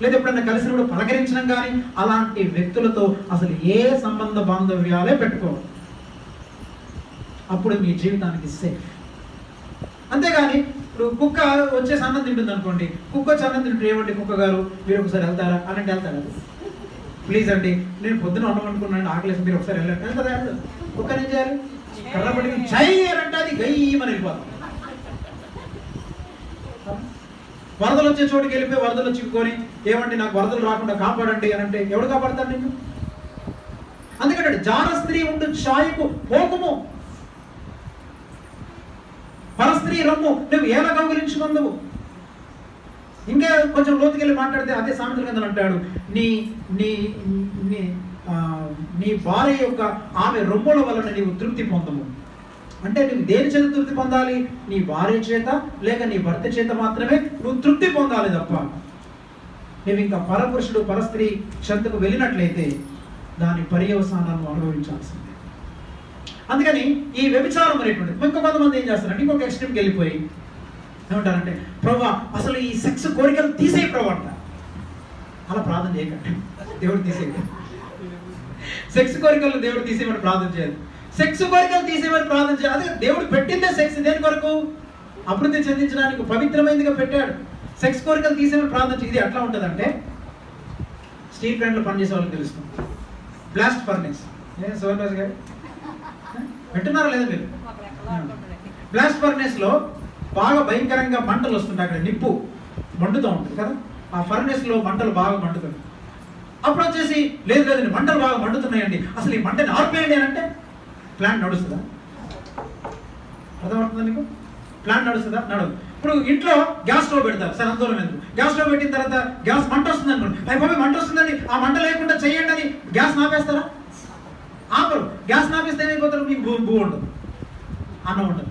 S1: లేదా ఎప్పుడన్నా కలిసినప్పుడు పలకరించడం కానీ, అలాంటి వ్యక్తులతో అసలు ఏ సంబంధ బాంధవ్యాలే పెట్టుకోవాలి. అప్పుడు మీ జీవితానికి సేఫ్. అంతేగాని ఇప్పుడు కుక్క వచ్చేసి అన్నం తింటుంది అనుకోండి, కుక్క వచ్చి అన్నం తింటే ఏమండి కుక్క గారు మీరు ఒకసారి వెళ్తారా అని అంటే వెళ్తారు. ప్లీజ్ అండి నేను పొద్దున అన్నం అనుకున్నాను, ఆకలేసి మీరు ఒకసారి వెళ్ళండి. వెళ్తారా? వెళ్తారు. కుక్క ఏం చేయాలి? కర్రబడి జై అంటే అది గయ్యమని వెళ్ళిపోతాం. వరదలు వచ్చే చోటుకి వెళ్ళిపోయి వరదలు చిక్కుకొని ఏమండి నాకు వరదలు రాకుండా కాపాడండి అని అంటే ఎవడు కాపాడతాడు నిన్ను? అందుకంటే జారస్త్రీ ఉండు ఛాయకు పోకుము, పరస్త్రీ రమ్ము నువ్వు ఎలా కౌగిలించుకుందువు. ఇంకా కొంచెం లోతుకెళ్ళి మాట్లాడితే అదే సామెతల కింద అంటాడు, నీ నీ నీ భార్య యొక్క ఆమె రొమ్ముల వలన నీవు తృప్తి పొందము. అంటే నువ్వు దేని చేత తృప్తి పొందాలి? నీ భార్య చేత లేక నీ భర్త చేత మాత్రమే నువ్వు తృప్తి పొందాలి తప్ప నువ్వు ఇంకా పరపురుషుడు పరస్త్రీ చెంతకు వెళ్ళినట్లయితే దాని పర్యవసానాలను అనుభవించాల్సిందే. అందుకని ఈ వ్యభిచారం అనేటువంటిది ఇంకా కొంతమంది ఏం చేస్తారంటే ఇంకొక ఎక్స్ట్రీమ్కి వెళ్ళిపోయి ఏమంటారంటే, ప్రభా అసలు ఈ సెక్స్ కోరికలు తీసేయి ప్రభా అంట. అలా ప్రార్థన చేయకండి, దేవుడు తీసేయకండి. సెక్స్ కోరికలు దేవుడు తీసేయమని ప్రార్థన చేయాలి. సెక్స్ కోరికలు తీసేయమని ప్రార్థన చేయాలి. అదే దేవుడు పెట్టిందే సెక్స్ దేని కొరకు? అభివృద్ధి చెందించడానికి, పవిత్రమైనదిగా పెట్టాడు. సెక్స్ కోరికలు తీసేయమని ప్రార్థన ఇది ఎట్లా ఉంటుందంటే, స్టీల్ ప్లాంట్లో పనిచేసే వాళ్ళకి తెలుస్తుంది. బ్లాస్ట్ ఫర్నెస్ సోమరాజు గారు పెట్టున్నారా లేదా మీరు? బ్లాస్ట్ ఫర్నెస్ లో బాగా భయంకరంగా మంటలు వస్తుంటాయి. అక్కడ నిప్పు మండుతూ ఉంటుంది కదా, ఆ ఫర్నెస్ లో మంటలు బాగా మండుతుంది. అప్పుడు వచ్చేసి లేదు లేదండి మంటలు బాగా మండుతున్నాయండి, అసలు ఈ మంటని ఆర్పేయండి అని అంటే ప్లాంట్ నడుస్తుందా? అర్థమవుతుందా మీకు? ప్లాంట్ నడుస్తుందా? నడదు. ఇప్పుడు ఇంట్లో గ్యాస్ స్టవ్ పెడతారు, సరే అందరం ఎందుకు గ్యాస్ స్టవ్ పెట్టిన తర్వాత గ్యాస్ మంట వస్తుంది అనుకోండి, అయిపోయి మంట వస్తుందండి ఆ మంట లేకుండా చేయండి అని గ్యాస్ నాపేస్తారా? ఆపరు. గ్యాస్ నాపేస్తే ఏమైపోతారు? మీకు భూ ఉండదు, అన్నం ఉండదు.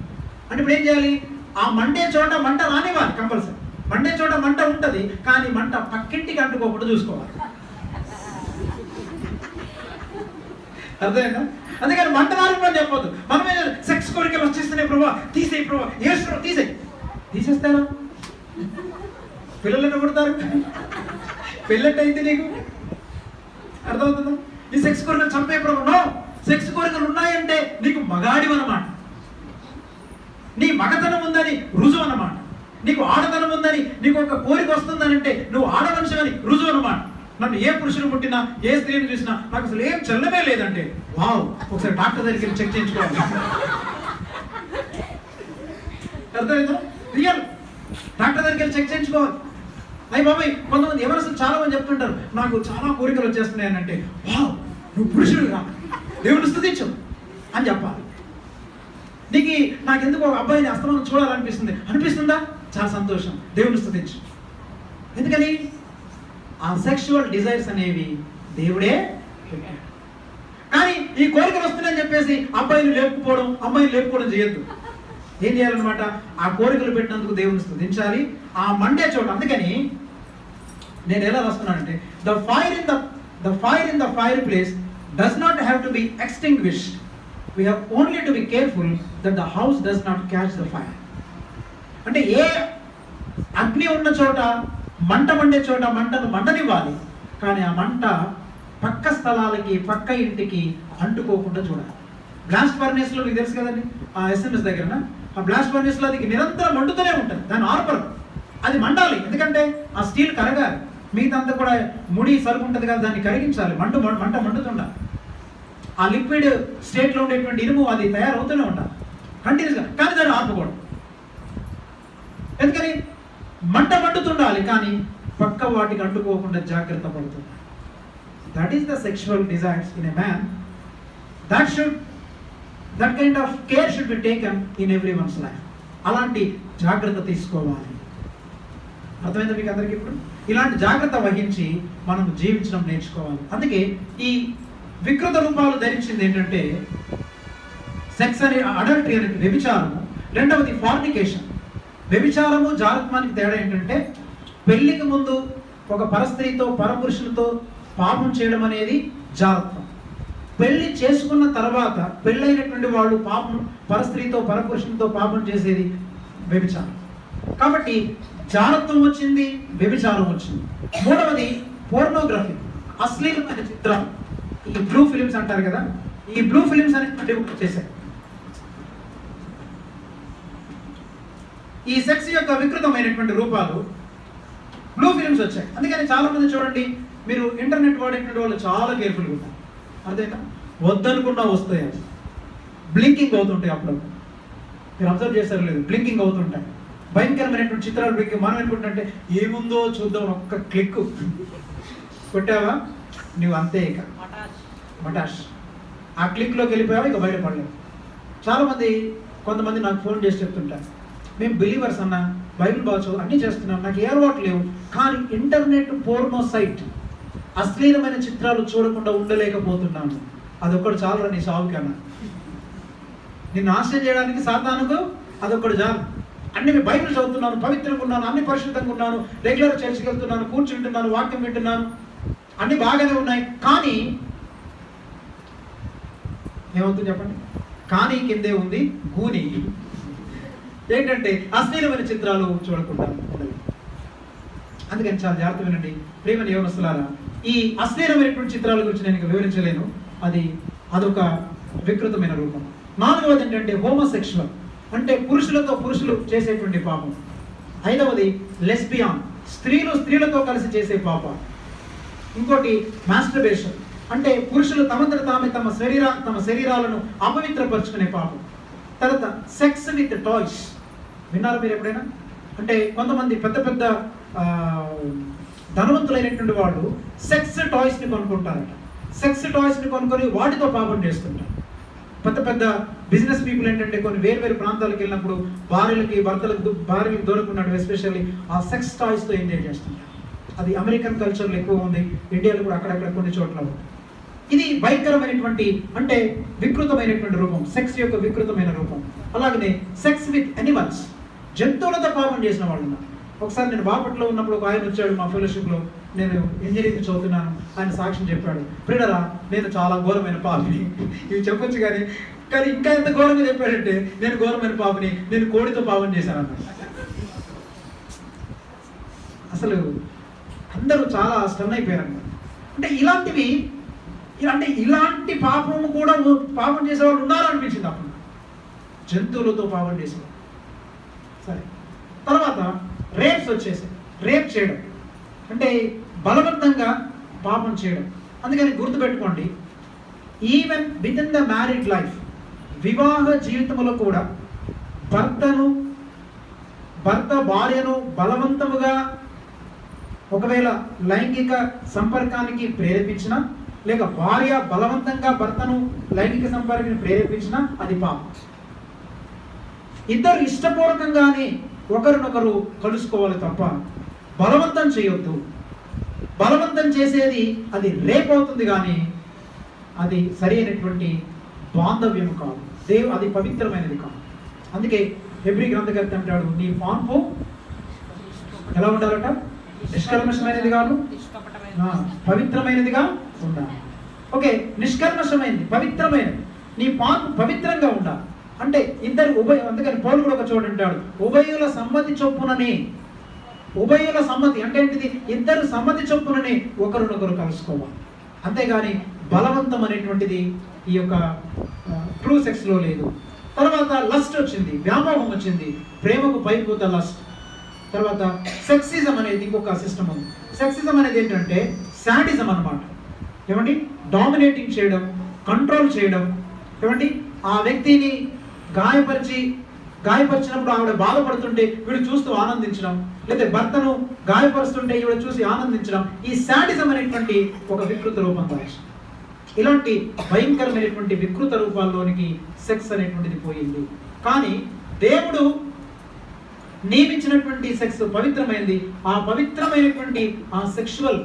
S1: అంటే ఇప్పుడు ఏం చేయాలి? ఆ మండే చోట మంట రానివ్వాలి కంపల్సరీ. మండే చోట మంట ఉంటుంది, కానీ మంట పక్కింటికి అంటుకోకుండా చూసుకోవాలి. అర్థమైందా? అందుకని మంట రానివ్వని చెప్పొద్దు. మనమే సెక్స్ కోరికలు వచ్చేస్తున్నాయి ప్రభా తీసేయి ప్రభా ఏసు తీసేయి. తీసేస్తారా? పిల్లలు పుడతారు, పెళ్ళట్టయితే నీకు అర్థమవుతుందా? ఈ సెక్స్ కోరికలు చంపే ప్రభు నో. సెక్స్ కోరికలు ఉన్నాయంటే నీకు మగాడి అన్నమాట, నీ మగతనం ఉందని రుజువు అన్నమాట. నీకు ఆడతనం ఉందని నీకు ఒక కోరిక వస్తుందనంటే నువ్వు ఆడమనిషి అని రుజువు అన్నమాట. నన్ను ఏ పురుషుని పుట్టినా ఏ స్త్రీని చూసినా నాకు అసలు ఏం చల్లమే లేదంటే వావ్ ఒకసారి డాక్టర్ దగ్గరికి చెక్ చేయించుకోవాలి. అర్థమైందా? రియల్. డాక్టర్ దగ్గరికి వెళ్ళి చెక్ చేయించుకోవాలి. అయ్యి బాబాయ్, కొంతమంది ఎవరు చాలా మంది చెప్తుంటారు, నాకు చాలా కోరికలు వచ్చేస్తున్నాయి అని అంటే, వావ్ నువ్వు పురుషుడుగా దేవుని స్తుతించు అని చెప్పాలి. నీకు నాకెందుకు ఒక అబ్బాయిని అస్తమానం చూడాలనిపిస్తుంది, అనిపిస్తుందా? చాలా సంతోషం, దేవుని స్తుతించు. ఎందుకని? ఆ సెక్షువల్ డిజైర్స్ అనేవి దేవుడే పెట్టాడు. కానీ ఈ కోరికలు వస్తున్నాయని చెప్పేసి అబ్బాయిని లేపుకోవడం, అమ్మాయిని లేపుకోవడం చేయొద్దు. ఏం చేయాలన్నమాట? ఆ కోరికలు పెట్టినందుకు దేవుని స్తుతించాలి. ఆ మండే చోట. అందుకని నేను ఎలా రాస్తున్నానంటే, the fire in the fireplace does not have to be extinguished. We have only to be careful that the house does not catch the fire. అంటే ఏ అగ్ని ఉన్న చోట, మంట మండే చోట మంటను మంటనివ్వాలి, కానీ ఆ మంట పక్క స్థలాలకి, పక్క ఇంటికి అంటుకోకుండా చూడాలి. బ్లాస్ట్ ఫర్నేస్లో మీకు తెలుసు కదండి, ఆ SMS దగ్గర ఆ బ్లాస్ట్ ఫర్నేస్లో అది నిరంతరం మండుతూనే ఉంటుంది, దాన్ని ఆర్పరు. అది మండాలి, ఎందుకంటే ఆ స్టీల్ కరగాలి. మిగతా కూడా ముడి సరుకు ఉంటుంది కదా, దాన్ని కరిగించాలి. మంట మండుతుండాలి. ఆ లిక్విడ్ స్టేట్లో ఉండేటువంటి ఇనుము అది తయారవుతూనే ఉండాలి కంటిన్యూస్గా, కానీ దాన్ని ఆర్పకూడదు. ఎందుకని? మంట మండుతుండాలి, కానీ పక్క వాటికి అంటుకోకుండా జాగ్రత్త పడుతుంది. That is the sexual desires in a man. That kind of care should be taken in everyone's life. అలాంటి జాగ్రత్త తీసుకోవాలి. అర్థమైందా మీకు అందరికీ? ఇప్పుడు ఇలాంటి జాగ్రత్త వహించి మనం జీవించడం నేర్చుకోవాలి. అందుకే ఈ వికృత రూపాలు ధరించింది ఏంటంటే సెక్స్ అనే, అడల్టరీ అనే వ్యభిచారము. రెండవది ఫార్నికేషన్. వ్యభిచారము జారత్వానికి తేడా ఏంటంటే, పెళ్లికి ముందు ఒక పరస్త్రీతో, పరపురుషులతో పాపం చేయడం అనేది జారత్వం. పెళ్లి చేసుకున్న తర్వాత పెళ్ళైనటువంటి వాళ్ళు పాపం, పరస్త్రీతో, పరపురుషులతో పాపం చేసేది వ్యభిచారం. కాబట్టి జారత్వం వచ్చింది, వ్యభిచారం వచ్చింది. మూడవది పోర్నోగ్రఫీ, అశ్లీలమైన చిత్రం. ఈ బ్లూ ఫిలిమ్స్ అంటారు కదా, ఈ బ్లూ ఫిలిమ్స్ అనేవి వచ్చేసాయి. ఈ సెక్స్ యొక్క వికృతమైనటువంటి రూపాలు బ్లూ ఫిలిమ్స్ వచ్చాయి. అందుకని చాలా మంది చూడండి, మీరు ఇంటర్నెట్ వాడేటువంటి వాళ్ళు చాలా కేర్ఫుల్గా ఉంటారు. అర్థమైనా? వద్దనుకున్నా వస్తాయి, అది బ్లింకింగ్ అవుతుంటాయి. అప్పుడు మీరు అబ్జర్వ్ చేస్తారు లేదు, బ్లింకింగ్ అవుతుంటాయి. భయంకరమైనటువంటి చిత్రాలు బ్లింకింగ్. మనం అనుకుంటుంటే ఏముందో చూద్దాం, ఒక్క క్లిక్ కొట్టావా నువ్వు అంతే, ఇక మటాష్. ఆ క్లిక్లోకి వెళ్ళిపోయావా, ఇక బయటపడలేవు. చాలామంది, కొంతమంది నాకు ఫోన్ చేసి చెప్తుంటారు, మేము బిలీవర్స్ అన్న, బైబిల్ బాగా చదువు, అన్నీ చేస్తున్నాం, నాకు ఏ అలవాటు లేవు, కానీ ఇంటర్నెట్ పోర్నో సైట్, అశ్లీలమైన చిత్రాలు చూడకుండా ఉండలేకపోతున్నాను. అదొక్కడు చాలు నీ సాగు కన్నా. నిన్ను ఆశ్చర్యం చేయడానికి సాతానుకు అదొక్కడు చాలు. అన్ని బైబిల్ చదువుతున్నాను, పవిత్రంగా ఉన్నాను, అన్ని పరిశుద్ధంగా ఉన్నాను, రెగ్యులర్ చర్చికి వెళ్తున్నాను, కూర్చుంటున్నాను, వాక్యం వింటున్నాను, అన్ని బాగానే ఉన్నాయి, కానీ ఏమవుతుంది చెప్పండి? కానీ కిందే ఉంది గూని. ఏంటంటే అశ్లీలమైన చిత్రాలు చూడకుండా ఉండదు. అందుకని చాలా జాగ్రత్త వినండి ప్రియమైన యవనస్తులారా. ఈ అశ్లీలమైనటువంటి చిత్రాల గురించి నేను వివరించలేను, అదొక వికృతమైన రూపం. నాలుగవది ఏంటంటే హోమోసెక్షువల్, అంటే పురుషులతో పురుషులు చేసేటువంటి పాపం. ఐదవది లెస్బియాన్, స్త్రీలతో కలిసి చేసే పాపం. ఇంకోటి మాస్టర్బేషన్, అంటే పురుషులు తమంతట తామే తమ శరీరాలను అపవిత్రపరుచుకునే పాపం. తర్వాత సెక్స్ విత్ టాయ్స్. విన్నారు మీరు ఎప్పుడైనా? అంటే కొంతమంది పెద్ద పెద్ద ధనవంతులైనటువంటి వాళ్ళు సెక్స్ టాయ్స్ని కొనుక్కుంటారట. సెక్స్ టాయ్స్ని కొనుక్కొని వాటితో పాపం చేస్తుంటారు. పెద్ద పెద్ద బిజినెస్ పీపుల్ ఏంటంటే కొన్ని వేరు ప్రాంతాలకు వెళ్ళినప్పుడు భార్యలకు దొరకున్నాడు, ఎస్పెషల్లీ ఆ సెక్స్ టాయ్స్తో ఎంజాయ్ చేస్తుంటారు. అది అమెరికన్ కల్చర్లో ఎక్కువ ఉంది, ఇండియాలో కూడా అక్కడక్కడ కొన్ని చోట్ల ఉంది. ఇది భయంకరమైనటువంటి, అంటే వికృతమైనటువంటి రూపం, సెక్స్ యొక్క వికృతమైన రూపం. అలాగనే సెక్స్ విత్ ఎనిమల్స్, జంతువులతో పాపం చేసిన వాళ్ళు ఉన్నారు. ఒకసారి నేను బాపట్లో ఉన్నప్పుడు ఒక ఆయన వచ్చాడు మా ఫెలోషిప్లో, నేను ఇంజనీరింగ్ చదువుతున్నాను, ఆయన సాక్ష్యం చెప్పాడు, ప్రియుడరా నేను చాలా ఘోరమైన పాపిని. ఇవి చెప్పొచ్చు కానీ ఇంకా ఎంత ఘోరంగా చెప్పాడంటే, నేను ఘోరమైన పాపిని, నేను కోడితో పాపం చేశాను అన్నాడు. అసలు అందరూ చాలా స్టన్ అయిపోయారు. అంటే ఇలాంటి పాపము కూడా పాపం చేసేవాళ్ళు ఉన్నారు అనిపించింది అప్పుడు. జంతువులతో పాపం చేసేవాళ్ళు. సరే, తర్వాత రేప్స్ వచ్చేసాయి. రేప్ చేయడం అంటే బలవంతంగా పాపం చేయడం. అందుకని గుర్తుపెట్టుకోండి, even with in the married life, వివాహ జీవితంలో కూడా భర్తను భర్త భార్యను బలవంతముగా ఒకవేళ లైంగిక సంపర్కానికి ప్రేరేపించిన, లేక భార్య బలవంతంగా భర్తను లైంగిక సంపర్కానికి ప్రేరేపించిన అది పాపం. ఇద్దరు ఇష్టపూర్వకంగానే ఒకరినొకరు కలుసుకోవాలి తప్ప బలవంతం చేయొద్దు. బలవంతం చేసేది అది రేప్ అవుతుంది, కానీ అది సరి అయినటువంటి బాంధవ్యం కాదు. అది పవిత్రమైనది కాదు. అందుకే హెబ్రీ గ్రంథకర్త అంటాడు, నీ పాన్పు ఎలా ఉండాలట? నిష్కల్మషమైనది కాదు, పవిత్రమైనదిగా ఉండాలి. ఓకే, నిష్కల్మషమైనది, పవిత్రమైనది. నీ పాన్పు పవిత్రంగా ఉండాలి. అంటే ఇద్దరు అందుకని పౌలు కూడా ఒక చోట అంటాడు, ఉభయుల సమ్మతి చొప్పునని. ఉభయుల సమ్మతి అంటే ఏంటిది? ఇద్దరు సమ్మతి చొప్పునని ఒకరినొకరు కలుసుకోవాలి. అంతేగాని బలవంతం అనేటువంటిది ఈ యొక్క ట్రూ సెక్స్లో లేదు. తర్వాత లస్ట్ వచ్చింది, వ్యామోహం వచ్చింది, ప్రేమకు పైపోత లస్ట్. తర్వాత సెక్సిజం అనేది ఇంకొక సిస్టమ్ ఉంది. సెక్సిజం అనేది ఏంటంటే శాడిజం అన్నమాట. ఏమండి? డామినేటింగ్ చేయడం, కంట్రోల్ చేయడం. ఏమండి? ఆ వ్యక్తిని గాయపరిచినప్పుడు ఆవిడ బాధపడుతుంటే వీడు చూస్తూ ఆనందించడం, లేదా భర్తను గాయపరుస్తుంటే ఈవిడ చూసి ఆనందించడం. ఈ శాడిజం అనేటువంటి ఒక వికృత రూపం దాల్చింది. ఇలాంటి భయంకరమైనటువంటి వికృత రూపాల్లోనికి సెక్స్ అనేటువంటిది పోయింది. కానీ దేవుడు నియమించినటువంటి సెక్స్ పవిత్రమైనది. ఆ పవిత్రమైనటువంటి ఆ సెక్షువల్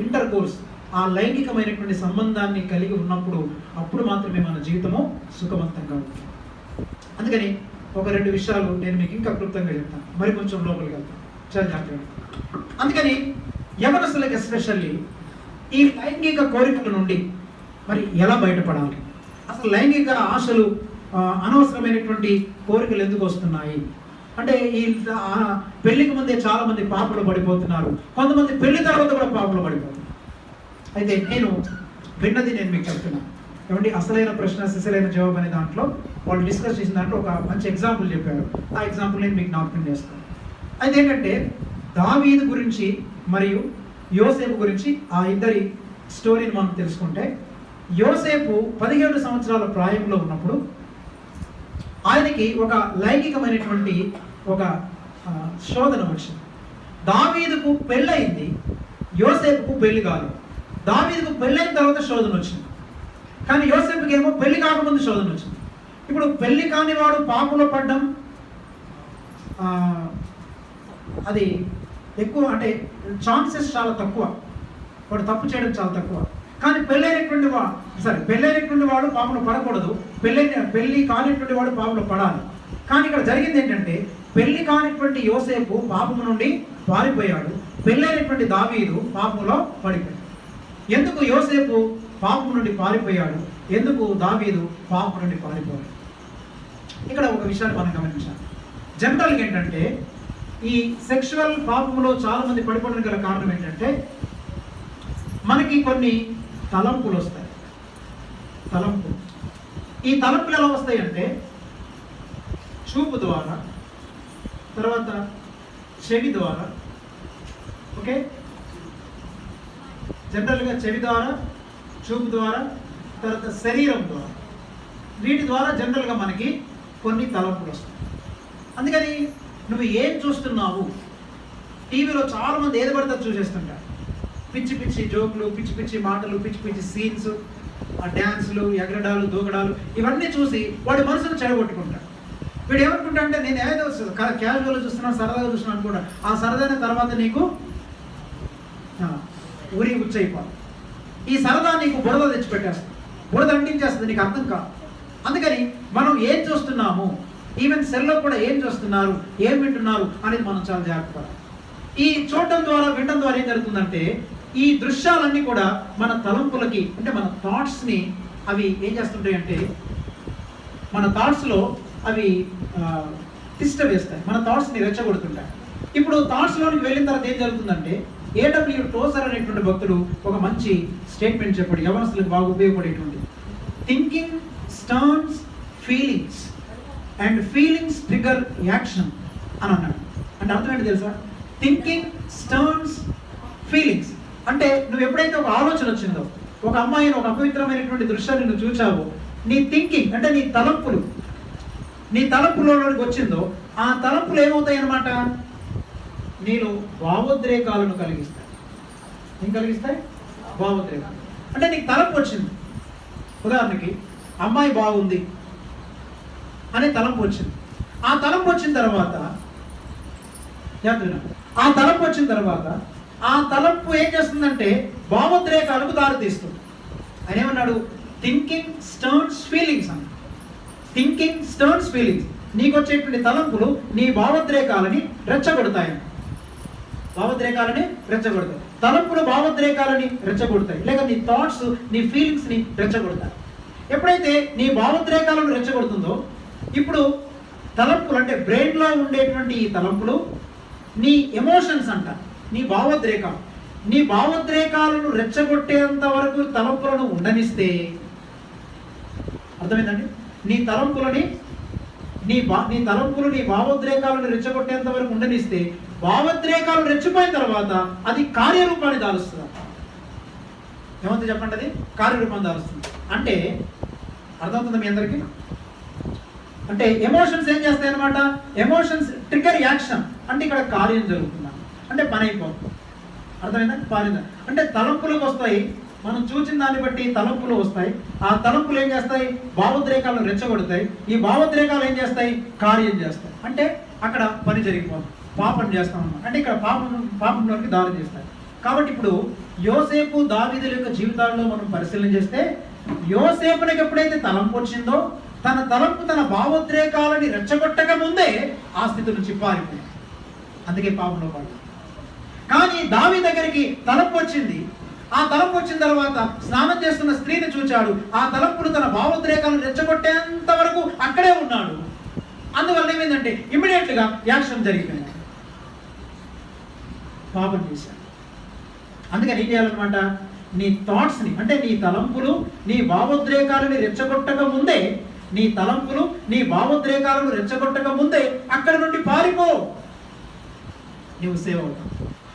S1: ఇంటర్ కోర్స్, ఆ లైంగికమైనటువంటి సంబంధాన్ని కలిగి ఉన్నప్పుడు అప్పుడు మాత్రమే మన జీవితము సుఖవంతంగా ఉంటుంది. అందుకని ఒక 2 విషయాలు నేను మీకు ఇంకా క్లుప్తంగా చెప్తాను, మరి కొంచెం లోపలికి వెళ్తాను, చాలా జాగ్రత్తగా. అందుకని యవనస్తులకు ఎస్పెషల్లీ ఈ లైంగిక కోరికల నుండి మరి ఎలా బయటపడాలి? అసలు లైంగిక ఆశలు, అనవసరమైనటువంటి కోరికలు ఎందుకు వస్తున్నాయి అంటే, ఈ పెళ్లికి ముందే చాలా మంది పాపలు పడిపోతున్నారు, కొంతమంది పెళ్లి తర్వాత కూడా పాపలు పడిపోతున్నారు. అయితే నేను విన్నది నేను మీకు చెప్తున్నాను. ఏమంటే అసలైన ప్రశ్న సిసలైన జవాబు అనే దాంట్లో వాళ్ళు డిస్కస్ చేసిన దాంట్లో ఒక మంచి ఎగ్జాంపుల్ చెప్పారు. ఆ ఎగ్జాంపుల్ నేను మీకు జ్ఞాపకం చేస్తాను. అయితే ఏంటంటే దావీదు గురించి మరియు యోసేపు గురించి ఆ ఇద్దరి స్టోరీని మనం తెలుసుకుంటే, యోసేపు 17 సంవత్సరాల ప్రాయంలో ఉన్నప్పుడు ఆయనకి ఒక లైంగికమైనటువంటి ఒక శోధన వచ్చింది. దావీదుకు పెళ్ళయింది, యోసేపుకు పెళ్లి కాదు. దావీదుకు పెళ్ళైన తర్వాత శోధన వచ్చింది, కానీ యోసేపుకి ఏమో పెళ్లి కాకముందు శోధన వచ్చింది. ఇప్పుడు పెళ్లి కాని వాడు పాపంలో పడ్డం అది ఎక్కువ, అంటే ఛాన్సెస్ చాలా తక్కువ, వాడు తప్పు చేయడం చాలా తక్కువ. కానీ పెళ్ళైనటువంటి వాడు పాపంలో పడకూడదు, పెళ్లి కానిటువంటి వాడు పాపంలో పడాలి. కానీ ఇక్కడ జరిగింది ఏంటంటే, పెళ్లి కానిటువంటి యోసేపు పాపము నుండి పారిపోయాడు, పెళ్ళైనటువంటి దావీదు పాపంలో పడిపోయాడు. ఎందుకు యోసేపు పాపం నుండి పారిపోయాడు, ఎందుకు దావీదు పాపం నుండి పారిపోయాడు? ఇక్కడ ఒక విషయాన్ని మనం గమనించాలి. జనరల్గా ఏంటంటే ఈ సెక్షువల్ పాపంలో చాలా మంది పడిపోవడం గల కారణం ఏంటంటే, మనకి కొన్ని తలంపులు వస్తాయి. ఈ తలంపులు ఎలా వస్తాయి అంటే, చూపు ద్వారా, తర్వాత చెవి ద్వారా. ఓకే, జనరల్గా చెవి ద్వారా, చూపు ద్వారా, తర్వాత శరీరం ద్వారా, వీటి ద్వారా జనరల్గా మనకి కొన్ని తలంపులు వస్తాయి. అందుకని నువ్వు ఏం చూస్తున్నావు? టీవీలో చాలామంది ఏది పడితే చూసేస్తుంటారు. పిచ్చి పిచ్చి జోకులు, పిచ్చి పిచ్చి మాటలు, పిచ్చి పిచ్చి సీన్స్, ఆ డ్యాన్సులు, ఎగరడాలు, దూకడాలు, ఇవన్నీ చూసి వాడి మనసును చెడగొట్టుకుంటాడు. వీడు ఏమనుకుంటా అంటే, నేను ఏదో క్యాజువల్గా చూస్తున్నాను, సరదాగా చూస్తున్నాను అనుకుంటా. ఆ సరదాని తర్వాత నీకు ఊరి ఉచ్చయిపోవాలి. ఈ సరదా నీకు బురద తెచ్చిపెట్టేస్తుంది, బురద అంటించేస్తుంది, నీకు అర్థం కాదు. అందుకని మనం ఏం చూస్తున్నాము, ఈవెన్ సెల్లో కూడా ఏం చూస్తున్నారు, ఏం వింటున్నారు అనేది మనం చాలా జాగ్రత్త. ఈ చూడటం ద్వారా, వినడం ద్వారా ఏం జరుగుతుందంటే, ఈ దృశ్యాలన్నీ కూడా మన తలంపులకి, అంటే మన థాట్స్ని అవి ఏం చేస్తుంటాయి అంటే, మన థాట్స్లో అవి తిష్ట వేస్తాయి, మన థాట్స్ని రెచ్చగొడుతుంటాయి. ఇప్పుడు థాట్స్లోనికి వెళ్ళిన తర్వాత ఏం జరుగుతుందంటే, ఏడబ్ల్యూ టోసర్ అనేటువంటి భక్తుడు ఒక మంచి స్టేట్మెంట్ చెప్పాడు, యవనస్తులకు బాగా ఉపయోగపడేటువంటి. Thinking stirs feelings and feelings trigger action అని అన్నాడు. అంటే అర్థం ఏంటి తెలుసా? థింకింగ్ స్టర్న్స్ ఫీలింగ్స్ అంటే, నువ్వు ఎప్పుడైతే ఒక ఆలోచన వచ్చిందో, ఒక అమ్మాయిని, ఒక అపవిత్రమైనటువంటి దృశ్యాన్ని నువ్వు చూచావో, నీ థింకింగ్ అంటే నీ తలంపులోకి వచ్చిందో, ఆ తలంపులు ఏమవుతాయి అన్నమాట, నీలో భావోద్రేకాలను కలిగిస్తాయి. ఏం కలిగిస్తాయి? భావోద్రేకాలు. అంటే నీకు తలంపు వచ్చింది, ఉదాహరణకి అమ్మాయి బాగుంది అనే తలంపు వచ్చింది. ఆ తలంపు వచ్చిన తర్వాత ఆ తలంపు ఏం చేస్తుందంటే భావోద్రేకాలకు దారితీస్తుంది. ఆయన ఏమన్నాడు? థింకింగ్ స్టర్న్స్ ఫీలింగ్స్ అన్న. Thinking stirs feelings. నీకు వచ్చేటువంటి తలంపులు నీ భావోద్రేకాలని రెచ్చగొడతాయి. తలంపులు భావోద్రేకాలని రెచ్చగొడతాయి, లేక నీ థాట్స్, నీ ఫీలింగ్స్ ని రెచ్చగొడతాయి. ఎప్పుడైతే నీ భావోద్రేకాలను రెచ్చగొడుతుందో, ఇప్పుడు తలంపులు అంటే బ్రెయిన్ లో ఉండేటువంటి ఈ తలంపులు నీ ఎమోషన్స్ అంట, నీ భావోద్రేకాలను రెచ్చగొట్టేంత వరకు తలంపులను ఉండనిస్తే, అర్థమైందండి? నీ తలంపులు నీ భావోద్రేకాలను రెచ్చగొట్టేంత వరకు ఉండనిస్తే, భావోద్రేకాలు రెచ్చిపోయిన తర్వాత అది కార్యరూపాన్ని దాలుస్తుంది. ఏమంత చెప్పండి? అది కార్యరూపాన్ని దాలుస్తుంది. అంటే అర్థమవుతుంది మీ అందరికీ? అంటే ఎమోషన్స్ ఏం చేస్తాయి అనమాట? Emotions trigger action. అంటే ఇక్కడ కార్యం జరుగుతుంది, అంటే పని అయిపోతుంది. అర్థమైందా? అంటే తలంపులకు వస్తాయి, మనం చూసిన దాన్ని బట్టి తలంపులు వస్తాయి. ఆ తలంపులు ఏం చేస్తాయి? భావోద్రేకాలను రెచ్చగొడతాయి. ఈ భావోద్రేకాలు ఏం చేస్తాయి? కార్యం చేస్తాయి. అంటే అక్కడ పని జరిగిపోతుంది, పాపం చేస్తాం అన్నమాట. అంటే ఇక్కడ పాపంలోకి దారి చేస్తాయి. కాబట్టి ఇప్పుడు యోసేపు దావీదుల యొక్క జీవితాల్లో మనం పరిశీలన చేస్తే, యోసేపునికి ఎప్పుడైతే తలంపు వచ్చిందో, తన తలంపు తన భావోద్రేకాలని రెచ్చగొట్టక ముందే ఆ స్థితి నుంచి పారిపోయింది. అందుకే పాపంలో పడ్డాడు. కానీ దావీదు దగ్గరికి తలంపు వచ్చింది. ఆ తలంపు వచ్చిన తర్వాత స్నానం చేస్తున్న స్త్రీని చూచాడు. ఆ తలంపులు తన భావోద్రేకాలను రెచ్చగొట్టేంత వరకు అక్కడే ఉన్నాడు. అందువల్ల ఏమైందంటే ఇమ్మీడియట్ గా యాక్షన్ జరిగిపోయింది, పాపం చేశాడు. అందుకని ఏం చేయాలన్నమాట? నీ థాట్స్ ని, అంటే నీ తలంపులు నీ భావోద్రేకాలని రెచ్చగొట్టక ముందే, అక్కడి నుండి పారిపో, నువ్వు సేవ్ అవుతావు.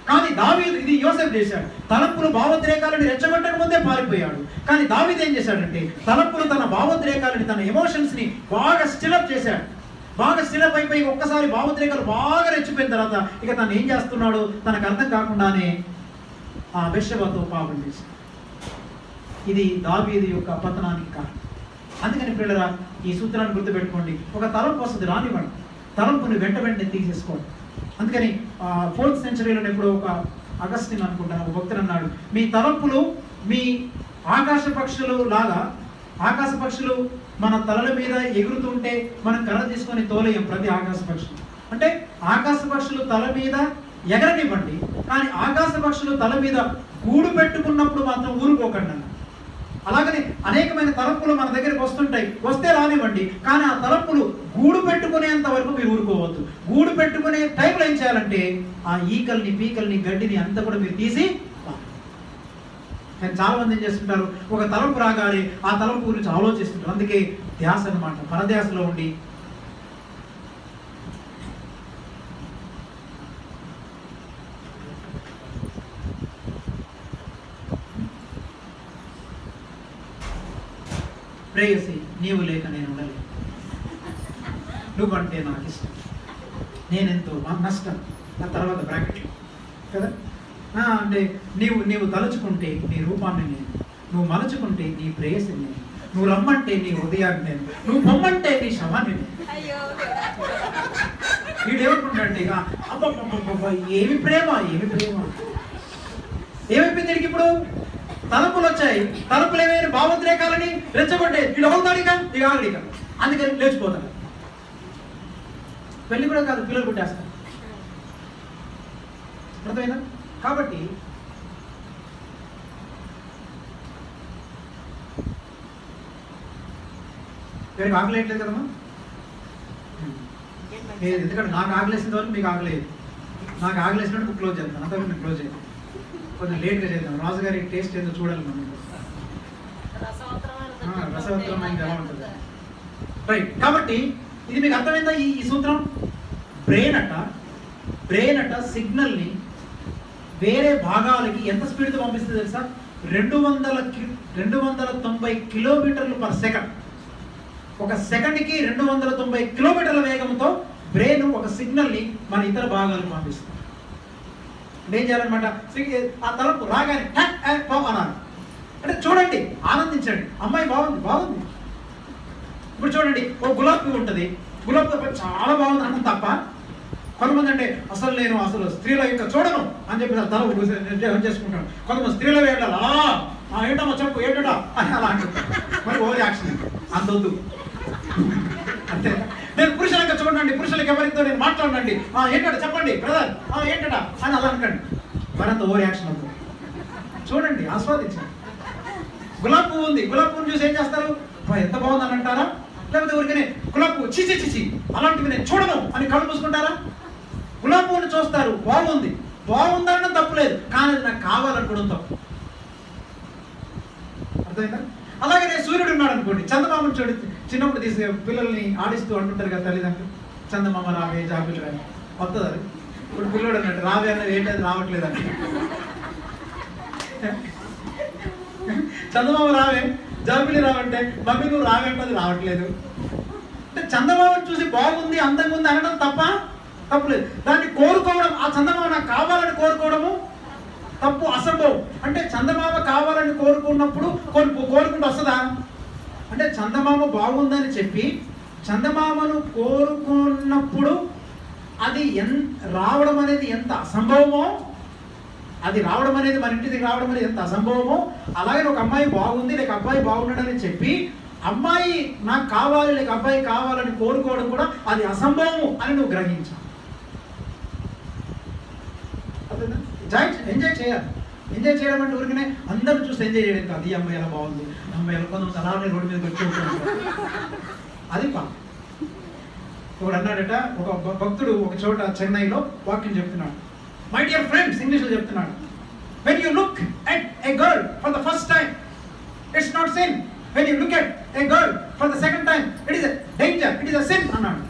S1: కానీ దావీదు ఇది యోసేపు చేశాడు. తలంపులు భావోద్రేకాలను రెచ్చగొట్టక ముందే పారిపోయాడు. కానీ దావీదు ఏం చేశాడంటే తలంపులు తన భావోద్రేకాలని, తన ఎమోషన్స్ ని బాగా స్టిలప్ చేశాడు. బాగా స్టిలప్ అయిపోయి ఒక్కసారి భావోద్రేకాలు బాగా రెచ్చిపోయిన తర్వాత ఇక తను ఏం చేస్తున్నాడో తనకు అర్థం కాకుండానే ఆ బెత్షెబాతో పాపం చేశాడు. ఇది దావీదు యొక్క పతనానికి కారణం. అందుకని పిల్లరా, ఈ సూత్రాన్ని గుర్తుపెట్టుకోండి. ఒక తలంపు వస్తుంది, రానివ్వండి, తలంపుని వెంటనే తీసేసుకోండి. అందుకని 4th centuryలో ఎప్పుడో ఒక అగస్టిన్ అనుకుంటాను, ఒక భక్తుడు అన్నాడు, మీ తలంపులు మీ ఆకాశ పక్షులు మన తలల మీద ఎగురుతుంటే మనం కర్ర తీసుకొని తోలేయం ప్రతి ఆకాశ పక్షులు. అంటే ఆకాశ పక్షులు తల మీద ఎగరనివ్వండి, కానీ ఆకాశ పక్షులు తల మీద గూడు పెట్టుకున్నప్పుడు మాత్రం ఊరుకోకండి అన్న. అలాగనే అనేకమైన తలంపులు మన దగ్గరికి వస్తే రానివ్వండి, కానీ ఆ తలంపులు గూడు పెట్టుకునేంత వరకు మీరు ఊరుకోవద్దు. గూడు పెట్టుకునే టైంలో ఏం చేయాలంటే ఆ ఈకల్ని, పీకల్ని, గడ్డిని అంతా కూడా మీరు తీసి. కానీ చాలా మంది ఏం చేస్తుంటారు, ఒక తలంపు రాగానే ఆ తలంపు గురించి ఆలోచిస్తుంటారు. అందుకే ధ్యాస అన్నమాట, పరధ్యాసలో ఉండి ప్రేయసి నీవు లేక నేను ఉండలేను, నువ్వంటే నాకు ఇష్టం, నేనెంతో నష్టం. ఆ తర్వాత బ్రాకెట్లో కదా, అంటే నీవు తలుచుకుంటే నీ రూపాన్ని నేను, నువ్వు మలుచుకుంటే నీ ప్రేయసిని నేను, నువ్వు రమ్మంటే నీ హృదయాన్ని నేను, నువ్వు పొమ్మంటే నీ శవాన్ని నేను. వీడేమనుకుంటాడంటే ఇక అబ్బబ్బబ్బబ్బ ఏమి ప్రేమ ఏమైపోయింది ఇప్పుడు? తలుపులు వచ్చాయి, తలుపులు ఏమైనా భావోద్రేకాలని రెచ్చగొట్టే వీడు అవుతాడిక ఇక ఆగడిక, అందుకని లేచిపోతాడు. పెళ్లి కూడా కాదు, పిల్లలు పుట్టేస్తారు. అర్థమైనా? కాబట్టి వీరికి ఆకలేయట్లేదు కదమ్మా. ఎందుకంటే నాకు ఆకలేసిన వరకు మీకు ఆకలేదు. నాకు ఆకలేసినట్టు క్లోజ్ చేస్తాను, అంతా మీకు క్లోజ్ చేద్దాం, కొంచెం లేట్గా చేద్దాం. రాజుగారి టేస్ట్ ఏదో చూడాలి మనం, రసవత్తరమైన ఎలా ఉంటుంది. రైట్, కాబట్టి ఇది మీకు అర్థమైందా? ఈ సూత్రం బ్రెయిన్ అట సిగ్నల్ని వేరే భాగాలకి ఎంత స్పీడ్తో పంపిస్తుంది తెలుసా? 290 కిలోమీటర్లు పర్ సెకండ్. ఒక సెకండ్కి 290 కిలోమీటర్ల వేగంతో బ్రెయిన్ ఒక సిగ్నల్ని మన ఇతర భాగాలకు పంపిస్తుంది. ఏం చేయాలన్నమాట, ఆ తలంపు రాగానే అన్నారు అంటే చూడండి, ఆనందించండి, అమ్మాయి బాగుంది బాగుంది. ఇప్పుడు చూడండి, ఓ గులాబీ పువ్వు ఉంటుంది, గులాబీ పువ్వు చాలా బాగుంది అన్నం తప్ప కొంతమంది అంటే అసలు స్త్రీల యొక్క చూడను అని చెప్పి తల చేసుకుంటాడు. కొంతమంది స్త్రీల వేడాలి ఏంటమ్మా చెప్పు ఏంటా అని అలా అంటారు. మరి ఓవర్ యాక్షన్ అంతొద్దు. అంతే, నేను పురుషులకి చూడండి, పురుషులకి ఎవరితో నేను మాట్లాడండి, ఏంటట చెప్పండి బ్రదర్ ఏంటట అని అలా అనకండి. మరంత ఓవర్ యాక్షన్ అవుతుంది. చూడండి, ఆస్వాదించండి. గులాబీ పువ్వు ఉంది, గులాబీ పువ్వుని చూసి ఏం చేస్తారు, ఎంత బాగుందని అంటారా? లేకపోతే ఊరికనే గులాబీ పువ్వు చిచి చిచి అలాంటివి నేను చూడను అని కళ్ళు మూసుకుంటారా? గులాబీ పువ్వుని చూస్తారు, బాగుందనడం తప్పులేదు, కానీ అది నాకు కావాలనుకోవడం తప్పు. అర్థమైందా? అలాగే నేను సూర్యుడు ఉన్నాడు అనుకోండి, చందమామను చూడు, చిన్నప్పుడు తీసే పిల్లల్ని ఆడిస్తూ అంటుంటారు కదా తల్లిదండ్రులు, చందమామ రావే జాబిలు రావే వస్తుంది. అది ఇప్పుడు పిల్లడు అన్నట్టు రావే అన్నది ఏంటి, అది రావట్లేదు అంటే చందమామ రావే జాబిలి రావంటే మమ్మీ నువ్వు రావంటే అది రావట్లేదు. అంటే చందమామను చూసి బాగుంది అందంగా ఉంది అనడం తప్పులేదు. దాన్ని కోరుకోవడం, ఆ చందమామ నాకు కావాలని కోరుకోవడము తప్పు, అసంభవం. అంటే చందమామ కావాలని కోరుకున్నప్పుడు కోరుకుంటూ వస్తుందా? అంటే చందమామ బాగుందని చెప్పి చందమామను కోరుకున్నప్పుడు అది రావడం అనేది ఎంత అసంభవమో, అది రావడం అనేది మన ఇంటికి రావడం అనేది ఎంత అసంభవమో, అలాగే ఒక అమ్మాయి బాగుంది లేక అబ్బాయి బాగున్నాడని చెప్పి అమ్మాయి నాకు కావాలి లేక అబ్బాయి కావాలని కోరుకోవడం కూడా అది అసంభవము అని నువ్వు గ్రహించావు. ఎంజాయ్ చేయాలి. ఎంజాయ్ చేయడం అంటే ఊరికనే అందరూ చూసి ఎంజాయ్ చేయడం కాదు. ఈ అమ్మాయి ఎలా బాగుంది, అమ్మాయి ఎలా కొంత అలానే రోడ్డు మీద వచ్చి అది పాపం. ఒకడు అన్నాడట, ఒక భక్తుడు ఒక చోట చెన్నైలో వాక్యం చెప్తున్నాడు. మై డియర్ ఫ్రెండ్స్, ఇంగ్లీష్లో చెప్తున్నాడు, when you look at a girl for the first time, it's not sin. When you look at a girl for the second time, it is a danger, it is a sin అన్నాడు.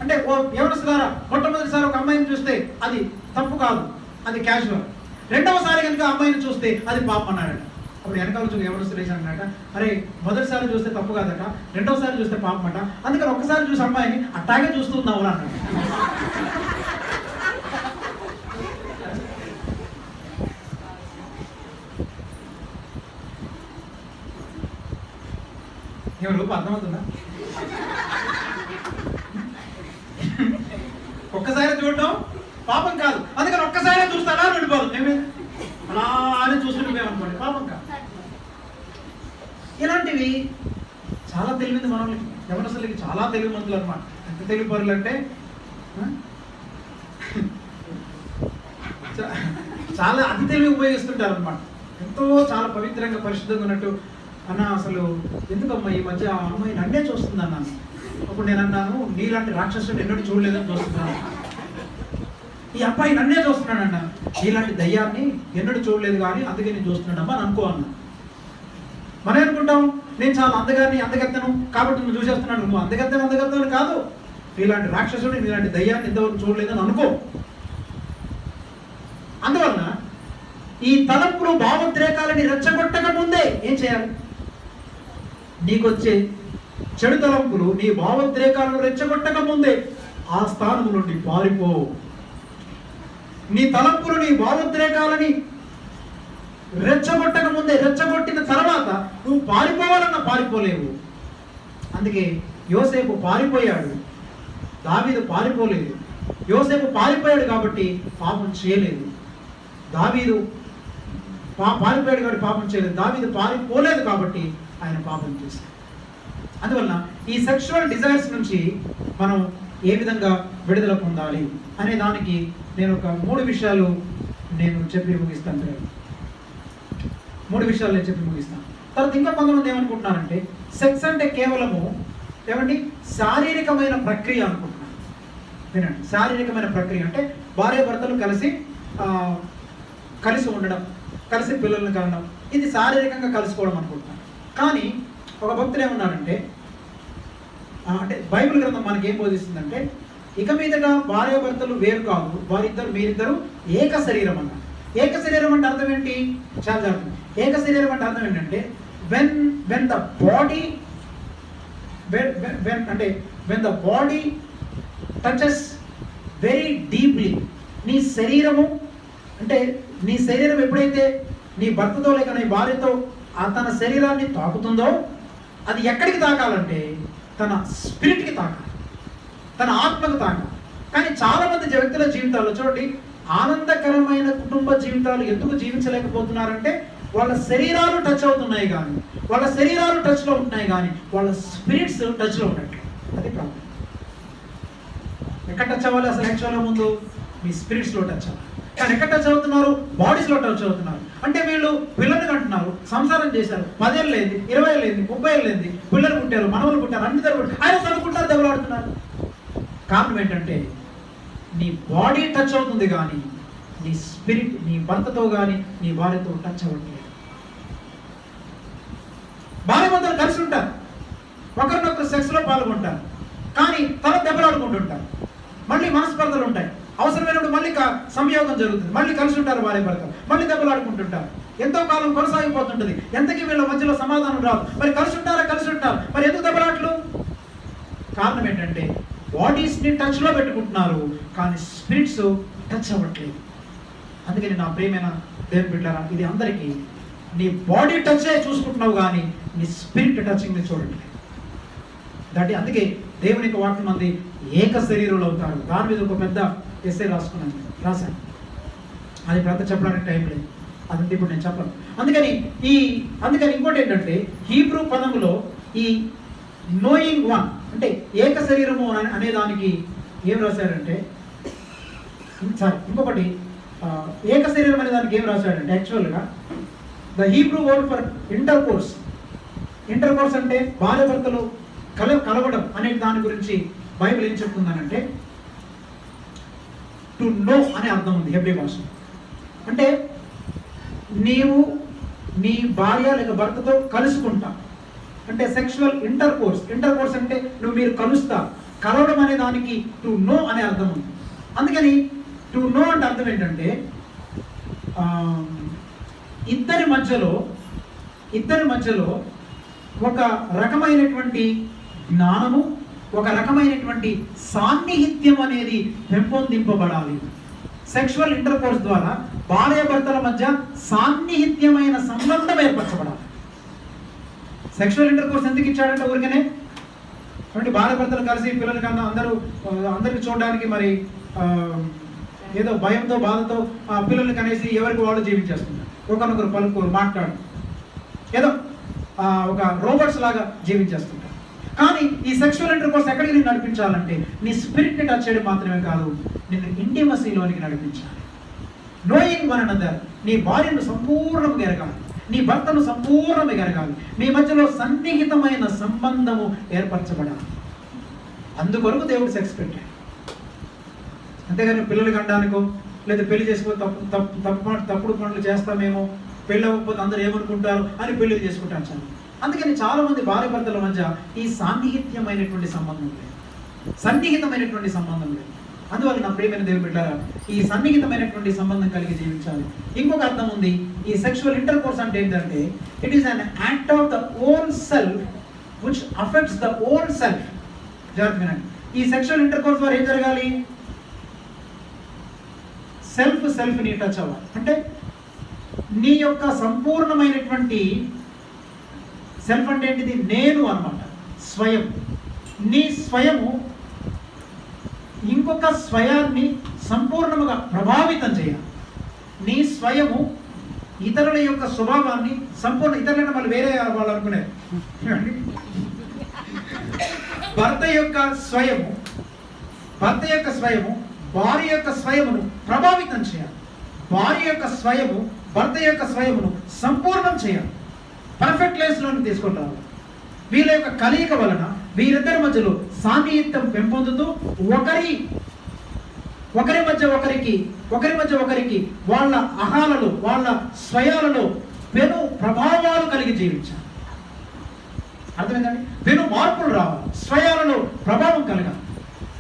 S1: అంటే ఓ యవనస్తులారా, మొట్టమొదటిసారి ఒక అమ్మాయిని చూస్తే అది తప్పు కాదు, అది క్యాజువల్. రెండవసారి కనుక అమ్మాయిని చూస్తే అది పాపం అన్నాడట. అప్పుడు వెనకాల చూసి యవనస్తులు వేసి అన్నాడట, అరే మొదటిసారి చూస్తే తప్పు కాదట, రెండవసారి చూస్తే పాపం అట, అందుకని ఒక్కసారి చూసి అమ్మాయిని అట్టాగే చూస్తున్నావు అన్నాడు. ఏమో రూపు అర్థమవుతుందా? ఒక్కసారి చూడటం పాపం కాదు, అందుకని ఒక్కసారి చూస్తారా వెళ్ళిపోదు, మేమే అలా అని చూస్తుంటామనుకోండి, పాపం కాదు. ఇలాంటివి చాలా తెలివింది మనల్ని, యవనస్తులకి చాలా తెలివి మంతులు అనమాట. ఎంత తెలివి పరులు అంటే చాలా అతి తెలివి ఉపయోగిస్తుంటారు అనమాట. ఎంతో చాలా పవిత్రంగా పరిశుద్ధంగా ఉన్నట్టు అన్న అసలు ఎందుకమ్మా ఈ మధ్య ఆ అమ్మాయి నన్నే చూస్తుంది అన్నాను. అప్పుడు నేను అన్నాను, నీలాంటి రాక్షసుడు ఎన్నడూ చూడలేదని చూస్తున్నాను. ఈ అబ్బాయి నన్నే చూస్తున్నాడు అన్న, నీలాంటి దయ్యాన్ని ఎన్నడూ చూడలేదు కానీ అందుకే నేను చూస్తున్నాడమ్మా అని అనుకో అన్నా. మనం అనుకుంటాం నేను చాలా అందగత్తెను కాబట్టి నువ్వు చూసేస్తున్నాడు. నువ్వు అందగత్తెను కాదు, నీలాంటి రాక్షసుడు నీలాంటి దయ్యాన్ని ఇంతవరకు చూడలేదని అనుకో. అందువలన ఈ తలంపులు భావోద్రేకాలని రెచ్చగొట్టక ముందే ఏం చేయాలి? నీకొచ్చే చెడు తలంపులు నీ భావోద్రేకాలను రెచ్చగొట్టక ముందే ఆ స్థానం నుండి పారిపో. నీ తలంపులు నీ భావోద్రేకాలని రెచ్చగొట్టక ముందే, రెచ్చగొట్టిన తర్వాత నువ్వు పారిపోవాలన్నా పారిపోలేవు. అందుకే యోసేపు పారిపోయాడు, దావీదు పారిపోలేదు. యోసేపు పారిపోయాడు కాబట్టి పాపం చేయలేదు, దావీదు పారిపోయాడు కాబట్టి పాపం చేయలేదు, దావీదు పారిపోలేదు కాబట్టి ఆయన పాపం చేశాడు. అందువలన ఈ సెక్షువల్ డిజైర్స్ నుంచి మనం ఏ విధంగా విడుదల పొందాలి అనే దానికి నేను ఒక 3 విషయాలు నేను చెప్పి ముగిస్తాను. 3 విషయాలు నేను చెప్పి ముగిస్తాను. తర్వాత ఇంకా కొంతమంది ఏమనుకుంటున్నారంటే సెక్స్ అంటే కేవలము ఏమండి శారీరకమైన ప్రక్రియ అనుకుంటున్నారు. వినండి, శారీరకమైన ప్రక్రియ అంటే భార్యాభర్తలు కలిసి ఉండడం, కలిసి పిల్లల్ని కనడం, ఇది శారీరకంగా కలుసుకోవడం అనుకుంటున్నాను. కానీ ఒక భక్తుడు ఏమన్నాడంటే, అంటే బైబిల్ గ్రంథం మనకి ఏం బోధిస్తుందంటే ఇక మీదట భార్యాభర్తలు వేరు కాదు, మీరిద్దరు ఏక శరీరం అన్నారు. ఏక శరీరం అంటే అర్థం ఏంటి? చాలా జాగ్రత్త. ఏక శరీరం అంటే అర్థం ఏంటంటే when the body touches very deeply. నీ శరీరము అంటే నీ శరీరం ఎప్పుడైతే నీ భర్తతో లేక నీ భార్యతో తన శరీరాన్ని తాకుతుందో అది ఎక్కడికి తాకాలంటే తన స్పిరిట్కి తాకాలి, తన ఆత్మకు తాకాలి. కానీ చాలా మంది వ్యక్తుల జీవితాల్లో చూడండి, ఆనందకరమైన కుటుంబ జీవితాలు ఎందుకు జీవించలేకపోతున్నారంటే వాళ్ళ శరీరాలు టచ్ అవుతున్నాయి కానీ, వాళ్ళ శరీరాలు టచ్లో ఉంటున్నాయి కానీ వాళ్ళ స్పిరిట్స్ టచ్లో ఉన్నట్లు. అది ప్రాబ్లం. ఎక్కడ టచ్ అవ్వాలి అసలు యాక్చువల్గా? ముందు మీ స్పిరిట్స్లో టచ్ అవ్వాలి. కానీ ఎక్కడ టచ్ అవుతున్నారు? బాడీస్లో టచ్ అవుతున్నారు. అంటే వీళ్ళు పిల్లల్ని కంటున్నారు, సంసారం చేశారు, 10 ఏళ్ళు అయింది, 20 ఏళ్ళు అయింది, 30 ఏళ్ళు అయింది, పిల్లలు పుట్టారు, మనవలు పుట్టారు, అన్ని తరగతి ఆయన చదువుకుంటారు, దెబ్బలాడుతున్నారు. కారణం ఏంటంటే నీ బాడీ టచ్ అవుతుంది కానీ నీ స్పిరిట్ నీ భర్తతో కానీ నీ భార్యతో టచ్ అవ్వట్లేదు. భార్య భర్తలు కలిసి ఉంటారు, ఒకరినొకరు సెక్స్లో పాల్గొంటారు, కానీ తల దెబ్బలాడుకుంటుంటారు, మళ్ళీ మనస్పర్ధలు ఉంటాయి, అవసరమైనప్పుడు మళ్ళీ సంయోగం జరుగుతుంది, మళ్ళీ కలిసి ఉంటారు భార్య భర్తలు, మళ్ళీ దెబ్బలాడుకుంటుంటారు, ఎంతో కాలం కొనసాగిపోతుంటుంది. ఎంతకీ వీళ్ళ మధ్యలో సమాధానం రాదు. మరి కలిసి ఉంటారు, మరి ఎందుకు దెబ్బలాట్లు? కారణం ఏంటంటే బాడీస్ని టచ్లో పెట్టుకుంటున్నారు కానీ స్పిరిట్స్ టచ్ అవ్వట్లేదు. అందుకని నా ప్రియమైన దేవుని బిడ్డలారా, ఇది అందరికీ నీ బాడీ టచ్ చూసుకుంటున్నావు కానీ నీ స్పిరిట్ టచింగ్ని చూడట్లేదు. అందుకే దేవునికి వాక్యం మంది ఏక శరీరులు అవుతారు. దాని మీద ఒక పెద్ద ఎస్సే రాశాను. అది పెద్ద చెప్పడానికి టైం లేదు, అదంతా ఇప్పుడు నేను చెప్పను. అందుకని ఇంకోటి ఏంటంటే హీబ్రూ పదములో ఈ నోయింగ్ వన్ అంటే ఏక శరీరము అనే దానికి ఏం రాశాడంటే, ఇంకొకటి ఏక శరీరం అనే దానికి ఏం రాశాడంటే యాక్చువల్గా the Hebrew word for inter course అంటే భార్య భర్తలు కలవడం అనే దాని గురించి బైబిల్ ఏం చెప్తుందనంటే టు నో అనే అర్థం ఉంది హెబ్రీ భాష. అంటే నీవు నీ భార్య లేక భర్తతో కలుసుకుంటా అంటే సెక్షువల్ ఇంటర్ కోర్స్ అంటే మీరు కలవడం అనే దానికి టు నో అనే అర్థం ఉంది. అందుకని టు నో అంటే అర్థం ఏంటంటే ఇద్దరి మధ్యలో ఒక రకమైనటువంటి జ్ఞానము, ఒక రకమైనటువంటి సాన్నిహిత్యం అనేది పెంపొందింపబడాలి. సెక్షువల్ ఇంటర్ కోర్స్ ద్వారా భార్య భర్తల మధ్య సాన్నిహిత్యమైన సంబంధం ఏర్పరచబడాలి. సెక్షువల్ ఇంటర్ కోర్స్ ఎందుకు ఇచ్చాడంటే ఊరికనే అంటే భార్య భర్తలు కలిసి పిల్లల కన్నా అందరికి చూడడానికి మరి ఏదో భయంతో బాధతో పిల్లల్ని కనేసి ఎవరికి వాళ్ళు జీవించేస్తున్నారు, ఒకరినొకరు పలుకోరు, మాట్లాడు, ఏదో ఒక రోబోట్స్ లాగా జీవించేస్తుంటారు. కానీ ఈ సెక్షువల్ ఇంటర్ కోర్స్ ఎక్కడికి నేను నడిపించాలంటే నీ స్పిరిట్ని టచ్ చేయడం మాత్రమే కాదు, నిన్ను ఇంటిమసీలోనికి నడిపించాలి. నోయింగ్ వన్ అనదర్, నీ భార్యను సంపూర్ణంగా ఎరగాలి, నీ భర్తను సంపూర్ణంగా ఎరగాలి, మీ మధ్యలో సన్నిహితమైన సంబంధము ఏర్పరచబడాలి. అందుకొరకు దేవుడు సెక్స్ పెట్టాడు. అంతేగాని పిల్లలు కనడానికో లేదా పెళ్లి చేసుకుని తప్పుడు పనులు చేస్తామేమో, పెళ్ళి అవ్వకపోతే అందరూ ఏమనుకుంటారు అని పెళ్లి చేసుకుంటాను చాలా. అందుకని చాలా మంది భార్య భర్తల మధ్య ఈ సన్నిహితమైనటువంటి సంబంధం లేదు. అందువల్ల నా ప్రియమైన దేవుని బిడ్డలారా, ఈ సన్నిహితమైనటువంటి సంబంధం కలిగి జీవించాలి. ఇంకొక అర్థం ఉంది, ఈ సెక్షువల్ ఇంటర్ కోర్స్ అంటే ఏంటంటే it is an act of the own self which affects the own self. జాగ్రత్త వినండి, ఈ సెక్షువల్ ఇంటర్ కోర్స్ ద్వారా ఏం జరగాలి? సెల్ఫ్ని టచ్ అవ్వాలి. అంటే నీ యొక్క సంపూర్ణమైనటువంటి సెల్ఫ్ అంటే ఏంటిది? నేను అన్నమాట, స్వయం. నీ స్వయము ఇంకొక స్వయాన్ని సంపూర్ణముగా ప్రభావితం చేయాలి. నీ స్వయము ఇతరుల యొక్క స్వభావాన్ని ఇతరులను మళ్ళీ వేరే వాళ్ళు అనుకునేది. భర్త యొక్క స్వయము భార్య యొక్క స్వయమును ప్రభావితం చేయాలి. భార్య యొక్క స్వయము భర్త యొక్క స్వయమును సంపూర్ణం చేయాలి, పర్ఫెక్ట్ లైఫ్లోకి తీసుకొని రావాలి. వీళ్ళ యొక్క కలయిక వలన వీరిద్దరి మధ్యలో సాన్నిహిత్యం పెంపొందుతూ ఒకరి మధ్య ఒకరికి వాళ్ళ అహాలలో వాళ్ళ స్వయాలలో పెను ప్రభావాలు కలిగి జీవించాలి. అర్థమైందండి? పెను మార్పులు రావాలి, స్వయాలలో ప్రభావం కలగాలి.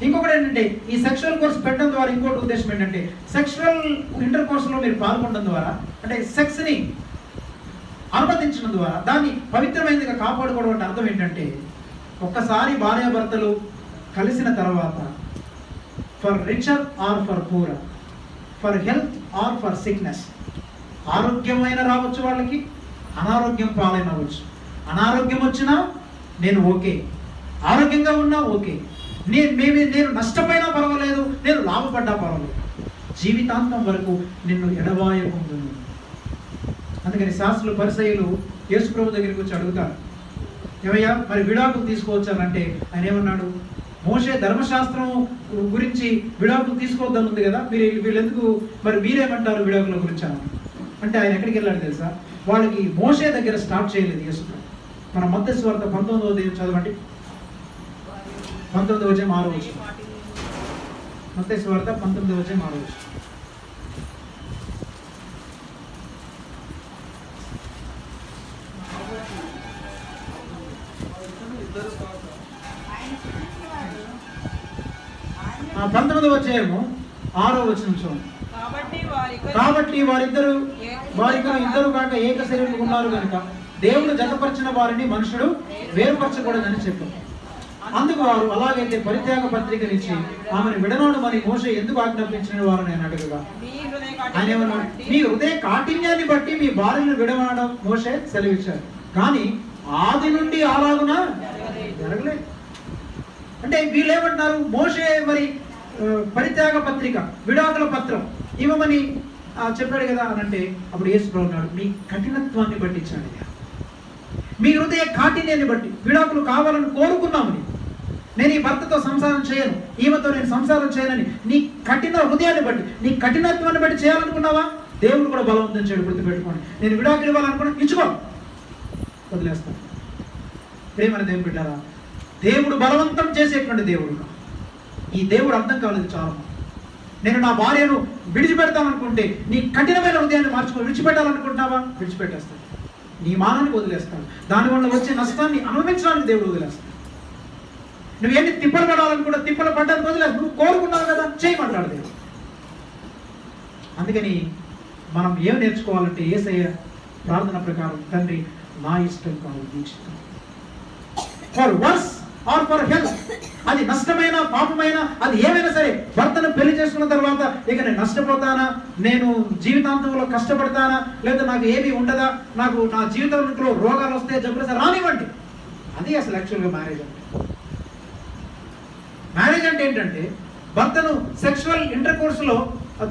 S1: ఇంకొకటి ఏంటంటే ఈ సెక్షువల్ కోర్స్ పెట్టడం ద్వారా ఇంకోటి ఉద్దేశం ఏంటంటే సెక్షువల్ ఇంటర్ కోర్సులో మీరు పాల్గొనడం ద్వారా అంటే సెక్స్ని అనుమతించడం ద్వారా దాన్ని పవిత్రమైనదిగా కాపాడుకోవడం అంటే అర్థం ఏంటంటే ఒక్కసారి భార్యాభర్తలు కలిసిన తర్వాత for richer or for poor, for health or for sickness. ఆరోగ్యమైన రావచ్చు వాళ్ళకి, అనారోగ్యం పాలైన అవ్వచ్చు. అనారోగ్యం వచ్చినా నేను ఓకే, ఆరోగ్యంగా ఉన్నా ఓకే, నేను నష్టపోయినా పర్వాలేదు, నేను లాభపడ్డా పర్వాలేదు, జీవితాంతం వరకు నిన్ను ఎడబాయకుందును. అందుకని శాస్త్రులు పరిసయ్యులు యేసు ప్రభు దగ్గరికి వచ్చి అడుగుతారు, ఏమయ్యా మరి విడాకులు తీసుకోవచ్చానంటే ఆయన ఏమన్నాడు, మోషే ధర్మశాస్త్రం గురించి విడాకులు తీసుకోవద్దని ఉంది కదా, వీళ్ళెందుకు మరి మీరేమంటారు విడాకుల గురించి అని అంటే ఆయన ఎక్కడికి వెళ్ళాడు తెలుసా, వాళ్ళకి మోషే దగ్గర స్టార్ట్ చేయలేదు యేసు ప్రభు. మన మత్తయి సువార్త 19వ అధ్యాయం చదవండి, 19వ అధ్యాయం 6వ వచనం. మత్తయి సువార్త 19వ అధ్యాయం 6వ వచనం. ఆ 19వ అధ్యాయము 6వ వచనం చూడండి. కాబట్టి వారిద్దరు ఇద్దరు కాక ఏక శరీరంగా ఉన్నారు కనుక దేవుడు జతపరిచిన వారిని మనుషుడు వేరుపరచకూడదని చెప్పారు. అందుకు వారు అలాగైతే పరిత్యాగ పత్రికనిచ్చి ఆమెను విడనాడమని మోషే ఎందుకు ఆజ్ఞాపించిన వారు నేను అడుగుగా, ఆయన ఏమన్నాడు, మీ హృదయ కాఠిన్యాన్ని బట్టి మీ భార్యను విడనాడడం మోషే సెలవిచ్చారు, కానీ ఆది నుండి అలాగున జరగలేదు. అంటే వీళ్ళు ఏమంటున్నారు, మోషే మరి పరిత్యాగ పత్రిక, విడాకుల పత్రం ఇవ్వమని చెప్పాడు కదా అని అంటే అప్పుడు యేసు ప్రభు అన్నాడు, మీ కఠినత్వాన్ని బట్టి ఇచ్చాడు, మీ హృదయ కాఠిన్యాన్ని బట్టి విడాకులు కావాలని కోరుకున్నామని, నేను ఈ భర్తతో సంసారం చేయను, ఈమెతో నేను సంసారం చేయనని నీ కఠిన హృదయాన్ని బట్టి, నీ కఠినత్వాన్ని బట్టి చేయాలనుకున్నావా, దేవుడు కూడా బలవంతం చేయడు. గుర్తుపెట్టుకోండి, నేను విడాకులు ఇవ్వాలనుకున్నా ఇచ్చుకో, వదిలేస్తాను. ప్రేమని దేవుడు బిడ్డారా, దేవుడు బలవంతం చేసేటువంటి దేవుడు. ఈ దేవుడు అర్థం కాలేదు చాలా. నేను నా భార్యను విడిచిపెడతాననుకుంటే నీ కఠినమైన హృదయాన్ని మార్చుకో, విడిచిపెట్టాలనుకుంటున్నావా, విడిచిపెట్టేస్తాను, నీ మానానికి వదిలేస్తాను, దానివల్ల వచ్చే నష్టాన్ని అనుభవించడానికి దేవుడు వదిలేస్తాడు. నువ్వు ఎన్ని తిప్పలు పడాలనుకుంటా తిప్పలు పడ్డానికి వదిలేస్తాను, నువ్వు కోరుకున్నావు కదా చేయమంటాడు దేవుడు. అందుకని మనం ఏం నేర్చుకోవాలంటే యేసయ్య ప్రార్థన ప్రకారం, తండ్రి నా ఇష్టం కాదు నీ ఇష్టం, for worse or for health. అది నష్టమైన పాపమైన అది ఏమైనా సరే, భర్తను పెళ్లి చేసుకున్న తర్వాత ఇక నేను నష్టపోతానా, నేను జీవితాంతంలో కష్టపడతానా, లేదా నాకు ఏమీ ఉండదా, నాకు నా జీవితంలో రోగాలు వస్తే జబ్బులు రానివ్వండి. అది అసలు యాక్చువల్గా మ్యారేజ్ అంటే. మ్యారేజ్ అంటే ఏంటంటే భర్తను సెక్షువల్ ఇంటర్ కోర్సులో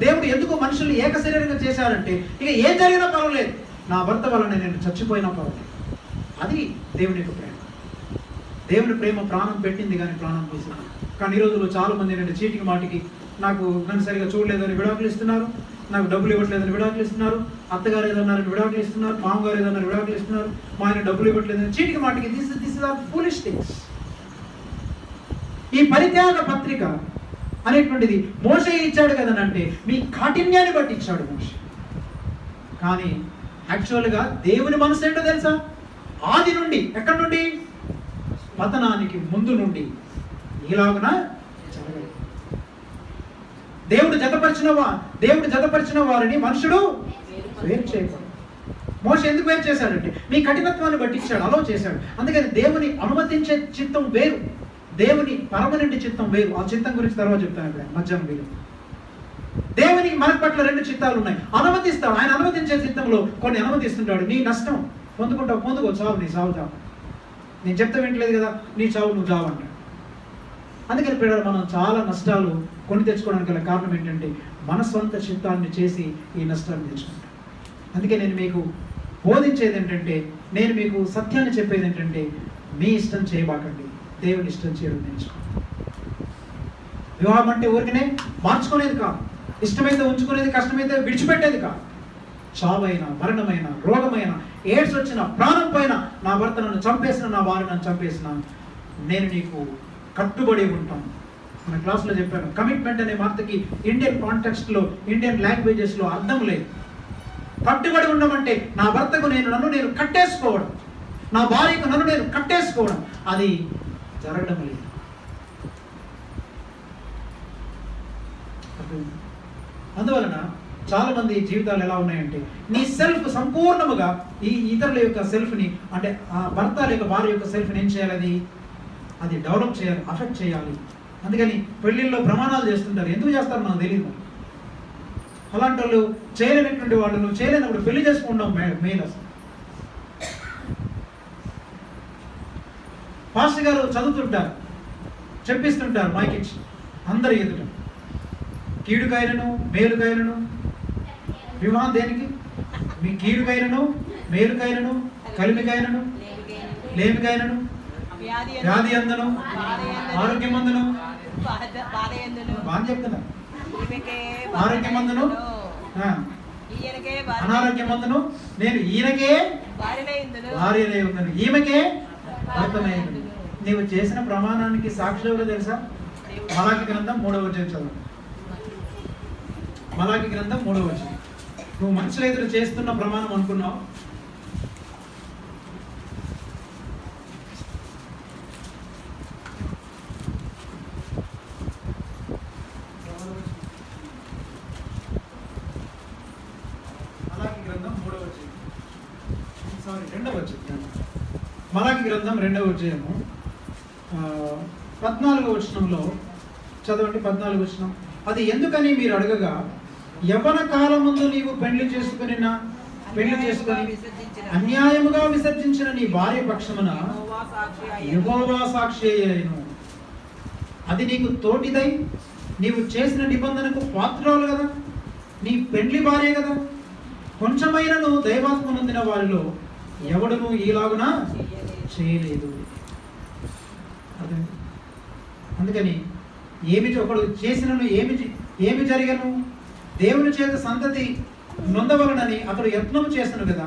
S1: దేవుడు ఎందుకు మనుషుల్ని ఏక శరీరంగా చేశారంటే, ఇక ఏం జరిగినా పర్వాలేదు, నా భర్త వలన నేను చచ్చిపోయినా పర్వాలేదు. అది దేవుని యొక్క ప్రేమ. దేవుని ప్రేమ ప్రాణం పెట్టింది కానీ ప్రాణం తీసింది. కానీ ఈ రోజుల్లో చాలా మంది ఏంటంటే చీటికి మాటికి నాకు నన్ను సరిగా చూడలేదని విడాకులు ఇస్తున్నారు, నాకు డబ్బులు ఇవ్వట్లేదని విడాకులు ఇస్తున్నారు, అత్తగారు ఏదన్నారని విడాకులు ఇస్తున్నారు, మామగారు ఏదన్నారు విడాకులు ఇస్తున్నారు, మా ఆయన డబ్బులు ఇవ్వట్లేదని చీటికి మాటికి దిస్ ఆర్ ఫూలిష్ థింగ్స్. ఈ పరిత్యాగ పత్రిక అనేటువంటిది మోషే ఇచ్చాడు కదనంటే మీ కాఠిన్యాన్ని బట్టి ఇచ్చాడు మోషే. కానీ యాక్చువల్గా దేవుని మనసు ఏంటో తెలుసా, ఆది నుండి, ఎక్కడి నుండి, పతనానికి ముందు నుండి ఇలాగున జరగలేదు. దేవుడు జతపరిచిన వారిని మనుషుడు వేరు చేయకూడదు. మోషే ఎందుకు వేరు చేశాడంటే మీ కఠినత్వాన్ని బట్టి ఇచ్చాడు, అలో చేశాడు. అందుకని దేవుని అనుమతించే చిత్తం వేరు, దేవుని పర్మనెంట్ చిత్తం వేరు. ఆ చిత్తం గురించి తర్వాత చెప్తాను ఇప్పుడు మధ్యాహ్నం వేరు. దేవునికి మన పట్ల రెండు చిత్తాలు ఉన్నాయి. అనుమతిస్తాడు, ఆయన అనుమతించే చిత్తంలో కొన్ని అనుమతిస్తుంటాడు. నీ నష్టం పొందుకో, చావు, నీ సావు చావు, నేను చెప్తే వింటలేదు కదా, నీ చావు నువ్వు చావు అంటాడు. అందుకని పిల్లలు మనం చాలా నష్టాలు కొని తెచ్చుకోవడానికి గల కారణం ఏంటంటే మన సొంత చిత్తాన్ని చేసి ఈ నష్టాన్ని తెచ్చుకుంటాం. అందుకే నేను మీకు బోధించేది ఏంటంటే, నేను మీకు సత్యాన్ని చెప్పేది ఏంటంటే, మీ ఇష్టం చేయబాకండి, దేవుని ఇష్టం చేయడం నేర్చుకోండి. వివాహం అంటే ఊరికనే మార్చుకునేది కాదు, ఇష్టమైతే ఉంచుకునేది, కష్టమైతే విడిచిపెట్టేది కాదు. చావైన, మరణమైన, రోగమైన, ఎయిడ్స్ వచ్చిన, ప్రాణం పైన, నా భర్త నన్ను చంపేసిన, నా భార్య నన్ను చంపేసిన, నేను నీకు కట్టుబడి ఉంటాను. మన క్లాస్లో చెప్పాను, కమిట్మెంట్ అనే మాటకి ఇండియన్ కాంటెక్స్ట్లో, ఇండియన్ లాంగ్వేజెస్లో అర్థం లేదు. కట్టుబడి ఉండమంటే నా భర్తకు నన్ను నేను కట్టేసుకోవడం, నా భార్యకు నన్ను నేను కట్టేసుకోవడం, అది జరగడం లేదు. అందువలన చాలా మంది జీవితాలు ఎలా ఉన్నాయంటే, నీ సెల్ఫ్ సంపూర్ణముగా ఈ ఇతరుల యొక్క సెల్ఫ్ని, అంటే ఆ భర్త లేక భార్య యొక్క సెల్ఫ్ని ఏం చేయాలి, అది డెవలప్ చేయాలి, అఫెక్ట్ చేయాలి. అందుకని పెళ్లిళ్ళలో ప్రమాణాలు చేస్తుంటారు. ఎందుకు చేస్తారు నాకు తెలియదు. అలాంటి వాళ్ళు చేయలేనటువంటి వాళ్ళు, నువ్వు చేయలేనప్పుడు పెళ్లి చేసుకుంటాం మేలు. అసలు పాస్టర్ గారు చదువుతుంటారు, చెప్పిస్తుంటారు మైకిచ్చి అందరి ఎదుట, కీడుకైనను మేలుకైనను. వివాహం దేనికి? మీ కీడుకైనను మేలుకైనను కలిమికైనను లేమికైనను వ్యాధి అందను ఆరోగ్యమందును. బాగా చెప్తున్నా. ఆరోగ్యమందును అనారోగ్యమందును నేను ఈయనకే భార్యనై ఉందను, ఈమెకే భర్తనై ఉందను. నీవు చేసిన ప్రమాణానికి సాక్షి ఎవరో తెలుసా? మలాకి గ్రంథం 3వ అధ్యాయం చదువు. మలాకి గ్రంథం 3వ అధ్యాయం. నువ్వు మనుషుల ఎదురు చేస్తున్న ప్రమాణం అనుకున్నావు. మలాకి గ్రంథం 2వ అధ్యాయము 14వ వచనంలో చదవండి. 14వ వచనం. అది ఎందుకని మీరు అడగగా, యవ్వన కాలం ముందు నీవు పెళ్లి చేసుకుని అన్యాయముగా విసర్జించిన నీ భార్య పక్షమున యెహోవా సాక్షి అయ్యను. అది నీకు తోటిదై నీవు చేసిన నిబంధనకు పాత్రురాలు కదా, నీ పెండ్లి భార్య కదా. కొంచెమైనను దైవాత్మ నొందిన వారిలో ఎవడును ఈలాగున చేయలేదు. అదే అందుకని ఒకడు చేసినను ఏమి జరిగను, దేవుని చేత సంతతి నొందవలనని అతడు యత్నము చేసను కదా.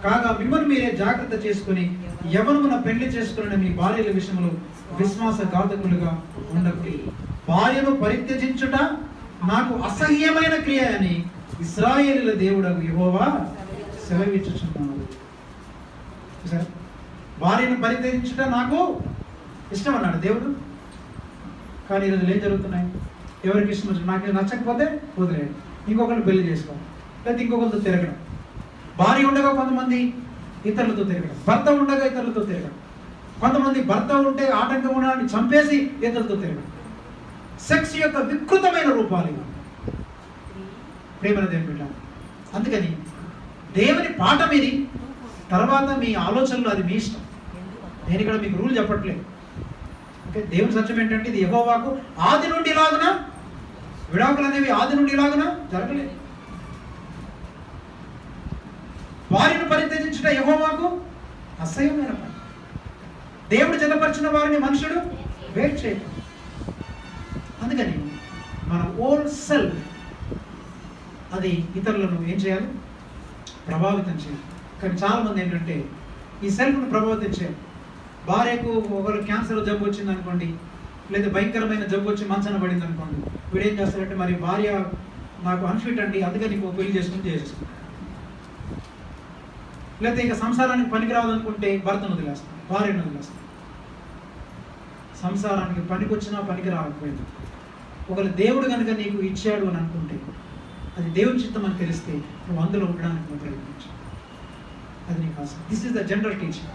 S1: కాగా మిమ్మల్ని మీరే జాగ్రత్త చేసుకుని యవ్వనమున పెళ్లి చేసుకుని మీ భార్యల విషయంలో విశ్వాసఘాతకులుగా ఉండకూడదు. భార్యను పరిత్యజించుట నాకు అసహ్యమైన క్రియ అని ఇశ్రాయేలుల దేవుడగు యెహోవా సెలవిచ్చుచున్నాడు. భార్యను పరిత్యజించుట నాకు ఇష్టం అన్నాడు దేవుడు. కానీ ఈరోజు ఏం జరుగుతున్నాయి? ఎవరికి ఇష్టం వచ్చింది, నాకు నచ్చకపోతే వదిలేయండి, ఇంకొకరిని పెళ్లి చేసుకోవాలి, లేకపోతే ఇంకొకరితో తిరగడం. భార్య ఉండగా కొంతమంది ఇతరులతో తిరగడం, భర్త ఉండగా ఇతరులతో తిరగడం, కొంతమంది భర్త ఉంటే ఆటంకం ఉండడాన్ని చంపేసి ఇతరులతో తిరగడం. సెక్స్ యొక్క వికృతమైన రూపాలు ఇవి. ప్రేమను దేవుని బిడ్డ. అందుకని దేవుని పాఠం ఇది. తర్వాత మీ ఆలోచనలు అది మీ ఇష్టం. నేను ఇక్కడ మీకు రూల్ చెప్పట్లేదు. ఓకే, దేవుని సత్యం ఏంటంటే ఇది యెహోవాకు ఆది నుండి ఇలాగున విడాకులు అనేవి ఆది నుండి ఇలాగున జరగలేదు. వారిని పరిత్యజించుట యెహోవాకు అసహ్యమైన పని. దేవుడు జతపరిచిన వారిని మనుషుడు వేరు చేయడం. అందుకని మన ఓన్ సెల్ఫ్ అది ఇతరులను ఏం చేయాలి? ప్రభావితం చేయాలి. కానీ చాలామంది ఏంటంటే ఈ సెల్ఫ్ను ప్రభావితం చేయాలి. భార్యకు ఒకరు క్యాన్సర్ జబ్బు వచ్చింది అనుకోండి, లేదా భయంకరమైన జబ్బు వచ్చి మంచాన పడింది అనుకోండి, వీడు ఏం చేస్తారంటే మరి భార్య నాకు అన్ఫిట్ అండి అందుకని నీకు పెళ్లి చేసుకుని చేసేస్తాను. లేకపోతే ఇంకా సంసారానికి పనికిరాదు అనుకుంటే భర్తను వదిలేస్తాం, భార్యను వదిలేస్తాం. సంసారానికి పనికొచ్చినా పనికి రాకపోయింది. ఒకవేళ దేవుడు కనుక నీకు ఇచ్చాడు అని అనుకుంటే, అది దేవుని చిత్తం అని తెలిస్తే నువ్వు అందులో ఉండడానికి నువ్వు ప్రయత్నించు. అది నీకు అవసరం. This is the general teaching.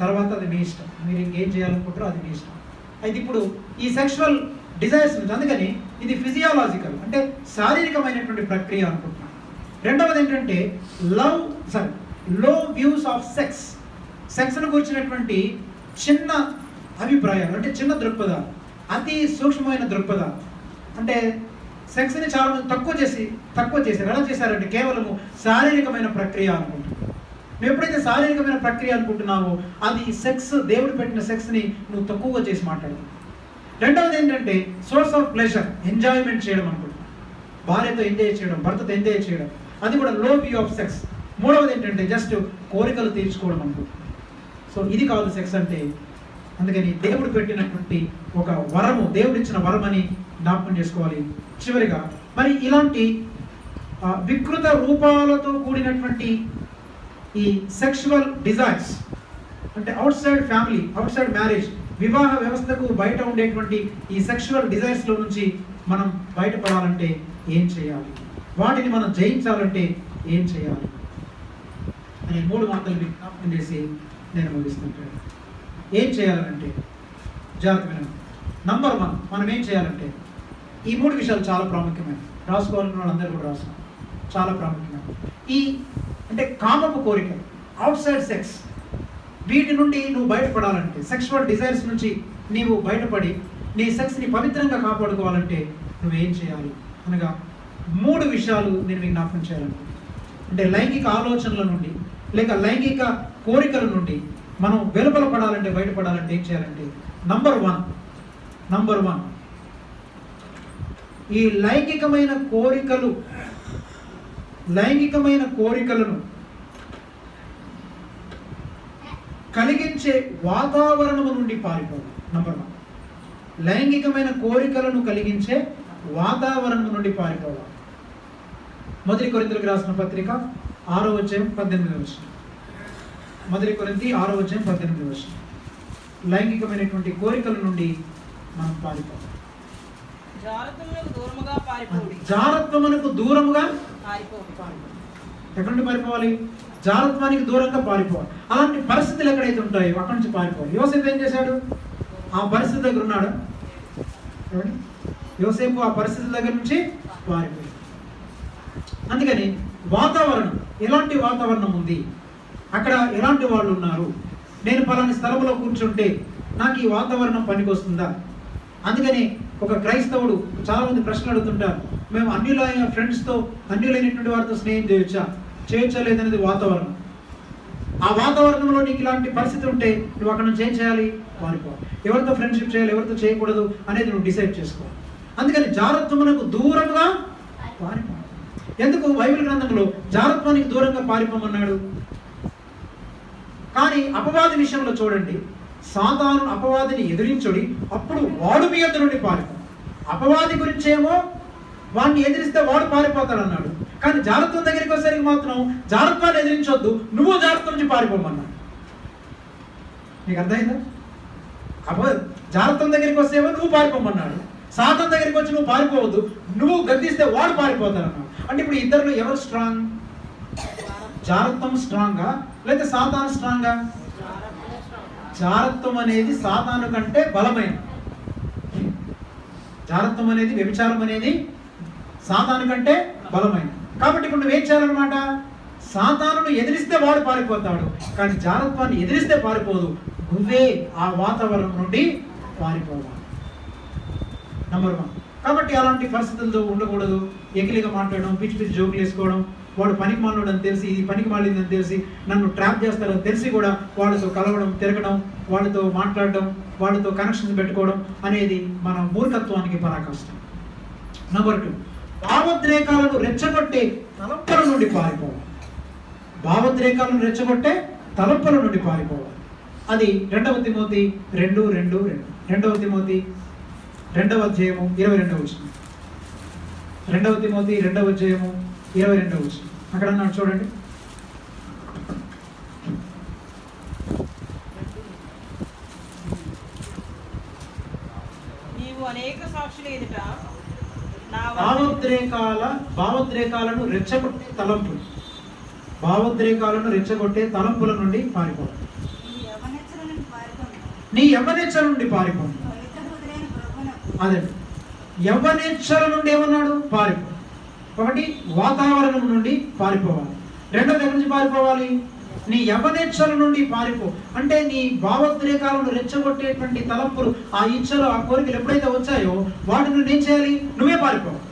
S1: తర్వాత అది మీ ఇష్టం, మీరు ఇంకేం చేయాలనుకుంటారో అది మీ ఇష్టం. అయితే ఇప్పుడు ఈ సెక్షువల్ డిజైర్స్ నుంచి, అందుకని ఇది ఫిజియాలజికల్ అంటే శారీరకమైనటువంటి ప్రక్రియ అనుకుంటున్నాను. రెండవది ఏంటంటే లో వ్యూస్ ఆఫ్ సెక్స్ను గురించినటువంటి చిన్న అభిప్రాయాలు, అంటే చిన్న దృక్పథాలు, అతి సూక్ష్మమైన దృక్పథాలు. అంటే సెక్స్ని చాలా మంది తక్కువ చేశారు. ఎలా చేశారంటే కేవలము శారీరకమైన ప్రక్రియ అనుకుంటున్నారు. నువ్వు ఎప్పుడైతే శారీరకమైన ప్రక్రియ అనుకుంటున్నావో అది సెక్స్, దేవుడు పెట్టిన సెక్స్ని నువ్వు తక్కువగా చేసి మాట్లాడుతున్నావు. రెండవది ఏంటంటే సోర్స్ ఆఫ్ ప్లెజర్, ఎంజాయ్మెంట్ చేయడం అనుకుంటున్నావు. భార్యతో ఎంజాయ్ చేయడం, భర్తతో ఎంజాయ్ చేయడం, అది కూడా లో వ్యూ ఆఫ్ సెక్స్. మూడవది ఏంటంటే జస్ట్ కోరికలు తీర్చుకోవడం అనుకుంటున్నావు. సో ఇది కాదు సెక్స్ అంటే. అందుకని దేవుడు పెట్టినటువంటి ఒక వరము, దేవుడు ఇచ్చిన వరం అని జ్ఞాపకం చేసుకోవాలి. చివరిగా మరి ఇలాంటి వికృత రూపాలతో కూడినటువంటి ఈ సెక్షువల్ డిజైర్స్ అంటే out side family, out side marriage, వివాహ వ్యవస్థకు బయట ఉండేటువంటి ఈ సెక్షువల్ డిజైర్స్లో నుంచి మనం బయటపడాలంటే ఏం చేయాలి, వాటిని మనం జయించాలంటే ఏం చేయాలి అనే 3 మాటలు మీకు జ్ఞాపకం చేసి నేను ముగిస్తుంటాను. ఏం చేయాలంటే జాగ్రత్త వినండి. నంబర్ 1 మనం ఏం చేయాలంటే ఈ 3 విషయాలు చాలా ప్రాముఖ్యమైనవి. రాసుకోవాలన్న వాళ్ళందరూ కూడా రాసుకోవాలి. చాలా ప్రాముఖ్యమైనవి. ఈ అంటే కామపు కోరికలు, అవుట్ సైడ్ సెక్స్, వీటి నుండి నువ్వు బయటపడాలంటే, సెక్షువల్ డిజైర్స్ నుంచి నీవు బయటపడి నీ సెక్స్ని పవిత్రంగా కాపాడుకోవాలంటే నువ్వేం చేయాలి అనగా 3 విషయాలు నేను మీకు జ్ఞాపకం చేయాలనుకుంటున్నాను. అంటే లైంగిక ఆలోచనల నుండి లేక లైంగిక కోరికల నుండి మనం వెలుపల పడాలంటే, బయటపడాలంటే ఏం చేయాలంటే నంబర్ 1 ఈ లైంగికమైన కోరికలను కలిగించే వాతావరణము నుండి పారిపోవాలి. నంబర్ 1 లైంగికమైన కోరికలను కలిగించే వాతావరణం నుండి పారిపోవాలి. 1 కొరింథీయులకు రాసిన పత్రిక 6వ అధ్యాయం 18వ వచనం. 1 కొరింథీ 6వ అధ్యాయం 18వ వచనం. లైంగికమైనటువంటి కోరికల నుండి మనం పారిపోవాలి. జారత్వమునకు దూరముగా ఎక్కడి నుండి పారిపోవాలి? జారత్వానికి దూరంగా పారిపోవాలి. అలాంటి పరిస్థితులు ఎక్కడైతే ఉంటాయో అక్కడి నుంచి పారిపోవాలి. యోసేపు ఏం చేశాడు? ఆ పరిస్థితి దగ్గర ఉన్నాడు. యోసేపు ఆ పరిస్థితుల దగ్గర నుంచి పారిపోయాడు. అందుకని వాతావరణం, ఎలాంటి వాతావరణం ఉంది, అక్కడ ఎలాంటి వాళ్ళు ఉన్నారు, నేను పలాని స్థలంలో కూర్చుంటే నాకు ఈ వాతావరణం పనికొస్తుందా? అందుకని ఒక క్రైస్తవుడు చాలామంది ప్రశ్నలు అడుగుతుంటారు, మేము అన్యులైన ఫ్రెండ్స్తో, అన్యులైనటువంటి వారితో స్నేహం చేయొచ్చా లేదనేది వాతావరణం. ఆ వాతావరణంలో నీకు ఇలాంటి పరిస్థితి ఉంటే నువ్వు అక్కడ నుంచి ఏం చేయాలి? పారిపోవాలి. ఎవరితో ఫ్రెండ్షిప్ చేయాలి, ఎవరితో చేయకూడదు అనేది నువ్వు డిసైడ్ చేసుకోవాలి. అందుకని జారత్వమునకు దూరంగా పారిపోవాలి. ఎందుకు బైబిల్ గ్రంథంలో జారత్వానికి దూరంగా పారిపోమన్నాడు? కానీ అపవాది విషయంలో చూడండి, సాతాను అపవాదిని ఎదిరించుడి, అప్పుడు వాడు మీ యొద్ద నుండి పారిపో. అపవాది గురించి ఏమో వాడిని ఎదిరిస్తే వాడు పారిపోతాడు అన్నాడు. కానీ జారత్వం దగ్గరికి వచ్చేసరికి మాత్రం జారత్వాన్ని ఎదిరించొద్దు, నువ్వు జారత్వం నుంచి పారిపోమన్నాడు. నీకు అర్థమైందా? జారత్వం దగ్గరికి వస్తేమో నువ్వు పారిపోమన్నాడు, సాతాను దగ్గరికి వచ్చి నువ్వు పారిపోవద్దు, నువ్వు గద్దిస్తే వాడు పారిపోతాడు అన్నాడు. అంటే ఇప్పుడు ఇద్దరు ఎవరు స్ట్రాంగ్? జారత్వం స్ట్రాంగా లేదా సాతాను స్ట్రాంగా? జారత్వం అనేది సాతాను కంటే బలమైన. జారత్వం అనేది, వ్యభిచారం అనేది సాతాను కంటే బలమైన. కాబట్టి ఇప్పుడు నువ్వేం చేయాలన్నమాట? సాతానును ఎదిరిస్తే వాడు పారిపోతాడు, కానీ జారత్వాన్ని ఎదిరిస్తే పారిపోదు. నువ్వే ఆ వాతావరణం నుండి పారిపోవాలి. నంబర్ 1. కాబట్టి అలాంటి పరిస్థితులతో ఉండకూడదు. ఎకిలిగా మాట్లాడడం, పిచ్చి పిచ్చి జోకులు వేసుకోవడం, వాడు పనికి మాలినోడని తెలిసి, ఇది పనికి మాలిందని తెలిసి, నన్ను ట్రాప్ చేస్తారని తెలిసి కూడా వాళ్ళతో కలవడం, తిరగడం, వాళ్ళతో మాట్లాడడం, వాళ్ళతో కనెక్షన్స్ పెట్టుకోవడం అనేది మన మూర్ఖత్వానికి పరాకాష్ఠం. నంబర్ 2, భావోద్రేకాలను రెచ్చగొట్టే తలంపుల నుండి పారిపోవాలి. భావోద్రేకాలను రెచ్చగొట్టే తలంపుల నుండి పారిపోవాలి. అది 2 తిమోతి 2:2. 2 తిమోతి 2వ అధ్యాయము 22వ వచనం. 2 తిమోతి 2వ అధ్యాయము 22వ వచనం. అక్కడ అన్నాడు చూడండి. భావోద్రేకాలను రెచ్చగొట్టే తలంపులు, భావోద్రేకాలను రెచ్చగొట్టే తలంపుల నుండి పారిపోవాలి. నీ యవ్వనేచ్ఛల నుండి పారిపోవాలి. అదే యవ్వనేచ్ఛల నుండి ఏమన్నాడు? పారిపో. ఒకటి వాతావరణం నుండి పారిపోవాలి. రెండోది ఎక్కడి నుంచి పారిపోవాలి? నీ యవ్వనేచ్ఛల నుండి పారిపో. అంటే నీ భావోద్రేకాలను రెచ్చగొట్టేటువంటి తలంపులు, ఆ ఇచ్ఛలు, ఆ కోరికలు ఎప్పుడైతే వచ్చాయో వాటి నుండి ఏం చేయాలి? నువ్వే పారిపోవాలి.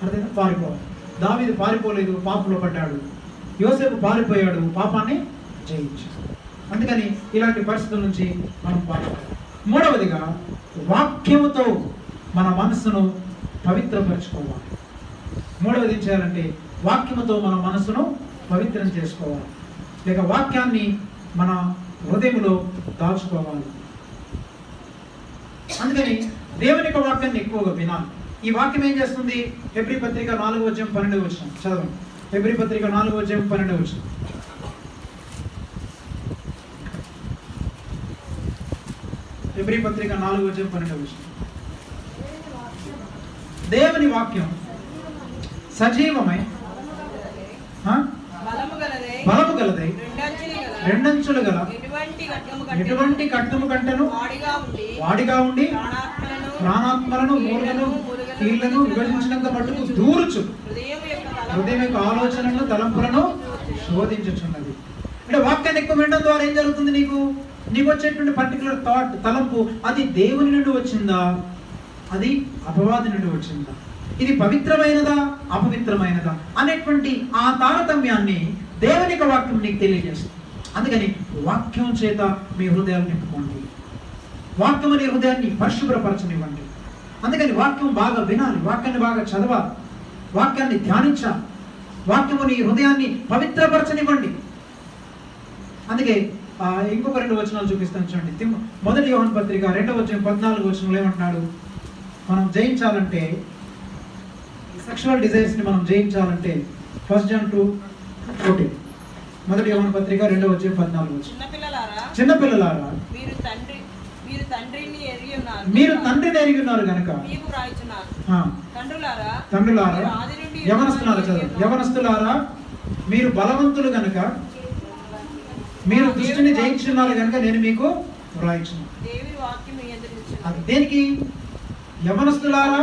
S1: అర్థమైందా? పారిపోవాలి. దావీదు పారిపోలేదు, పాపంలో పడ్డాడు. యోసేపు పారిపోయాడు, పాపాన్ని జయించాడు. అందుకని ఇలాంటి పరిస్థితుల నుంచి మనం పారిపోవాలి. 3వదిగా వాక్యముతో మన మనసును పవిత్రపరచుకోవాలి. 3వది ఏం చేయాలంటే వాక్యముతో మన మనసును పవిత్రం చేసుకోవాలి, లేక వాక్యాన్ని మన హృదయంలో దాచుకోవాలి. అందుకని దేవుని యొక్క వాక్యాన్ని ఎక్కువగా వినాలి. ఈ వాక్యం ఏం చేస్తుంది? హెబ్రీ పత్రిక 4వ అధ్యాయం 12వ వచనం చదవండి. హెబ్రీ పత్రిక 4వ అధ్యాయం 12వ వచనం. హెబ్రీ పత్రిక 4వ అధ్యాయం 12వ వచనం. దేవుని వాక్యం సజీవమై బలము గలదై రెండంచులు గల ఎటువంటి ఖడ్గము కంటెను వాడిగా ఉండి ప్రాణాత్మలను మూలను కీళ్లను విభజించినంత మట్టుకు దూరుచు హృదయం యొక్క ఆలోచనలను తలంపులను శోధించుచున్నది. అంటే వాక్యాన్ని ఎక్కువ వినడం ద్వారా ఏం జరుగుతుంది? నీకు వచ్చేటువంటి పర్టికులర్ థాట్, తలంపు, అది దేవుని నుండి వచ్చిందా, అది అపవాది నుండి వచ్చిందా, ఇది పవిత్రమైనదా అపవిత్రమైనదా అనేటువంటి ఆ తారతమ్యాన్ని దేవుని యొక్క వాక్యం నీకు తెలియజేస్తుంది. అందుకని వాక్యం చేత మీ హృదయాలు నింపుకోండి, వాక్యము నీ హృదయాన్ని పరిశుభ్రపరచనివ్వండి. అందుకని వాక్యం బాగా వినాలి, వాక్యాన్ని బాగా చదవాలి, వాక్యాన్ని ధ్యానించాలి, వాక్యము నీ హృదయాన్ని పవిత్రపరచనివ్వండి. అందుకే ఇంకొక 2 వచనాలు చూపిస్తాను చూడండి. మొదటి యోహాను పత్రిక 2వ అధ్యాయం 14వ వచనంలో ఏమంటున్నాడు? మనం జయించాలంటే, సెక్షువల్ డిజైర్స్ ని మనం జయించాలంటే 1 John 2:14, మొదటి యోహాను పత్రిక 2వ అధ్యాయం 14వ వచనం. చిన్నపిల్లలారా మీరు తండ్రిని ఎరిగి ఉన్నారు గనుక, తండ్రులారా యవనస్తులారా మీరు బలవంతులు గనుక, మీరు దుష్టుని జయించున్నారు కనుక నేను మీకు వ్రాయించున్నాను. అది దేనికి? యవనస్తులారా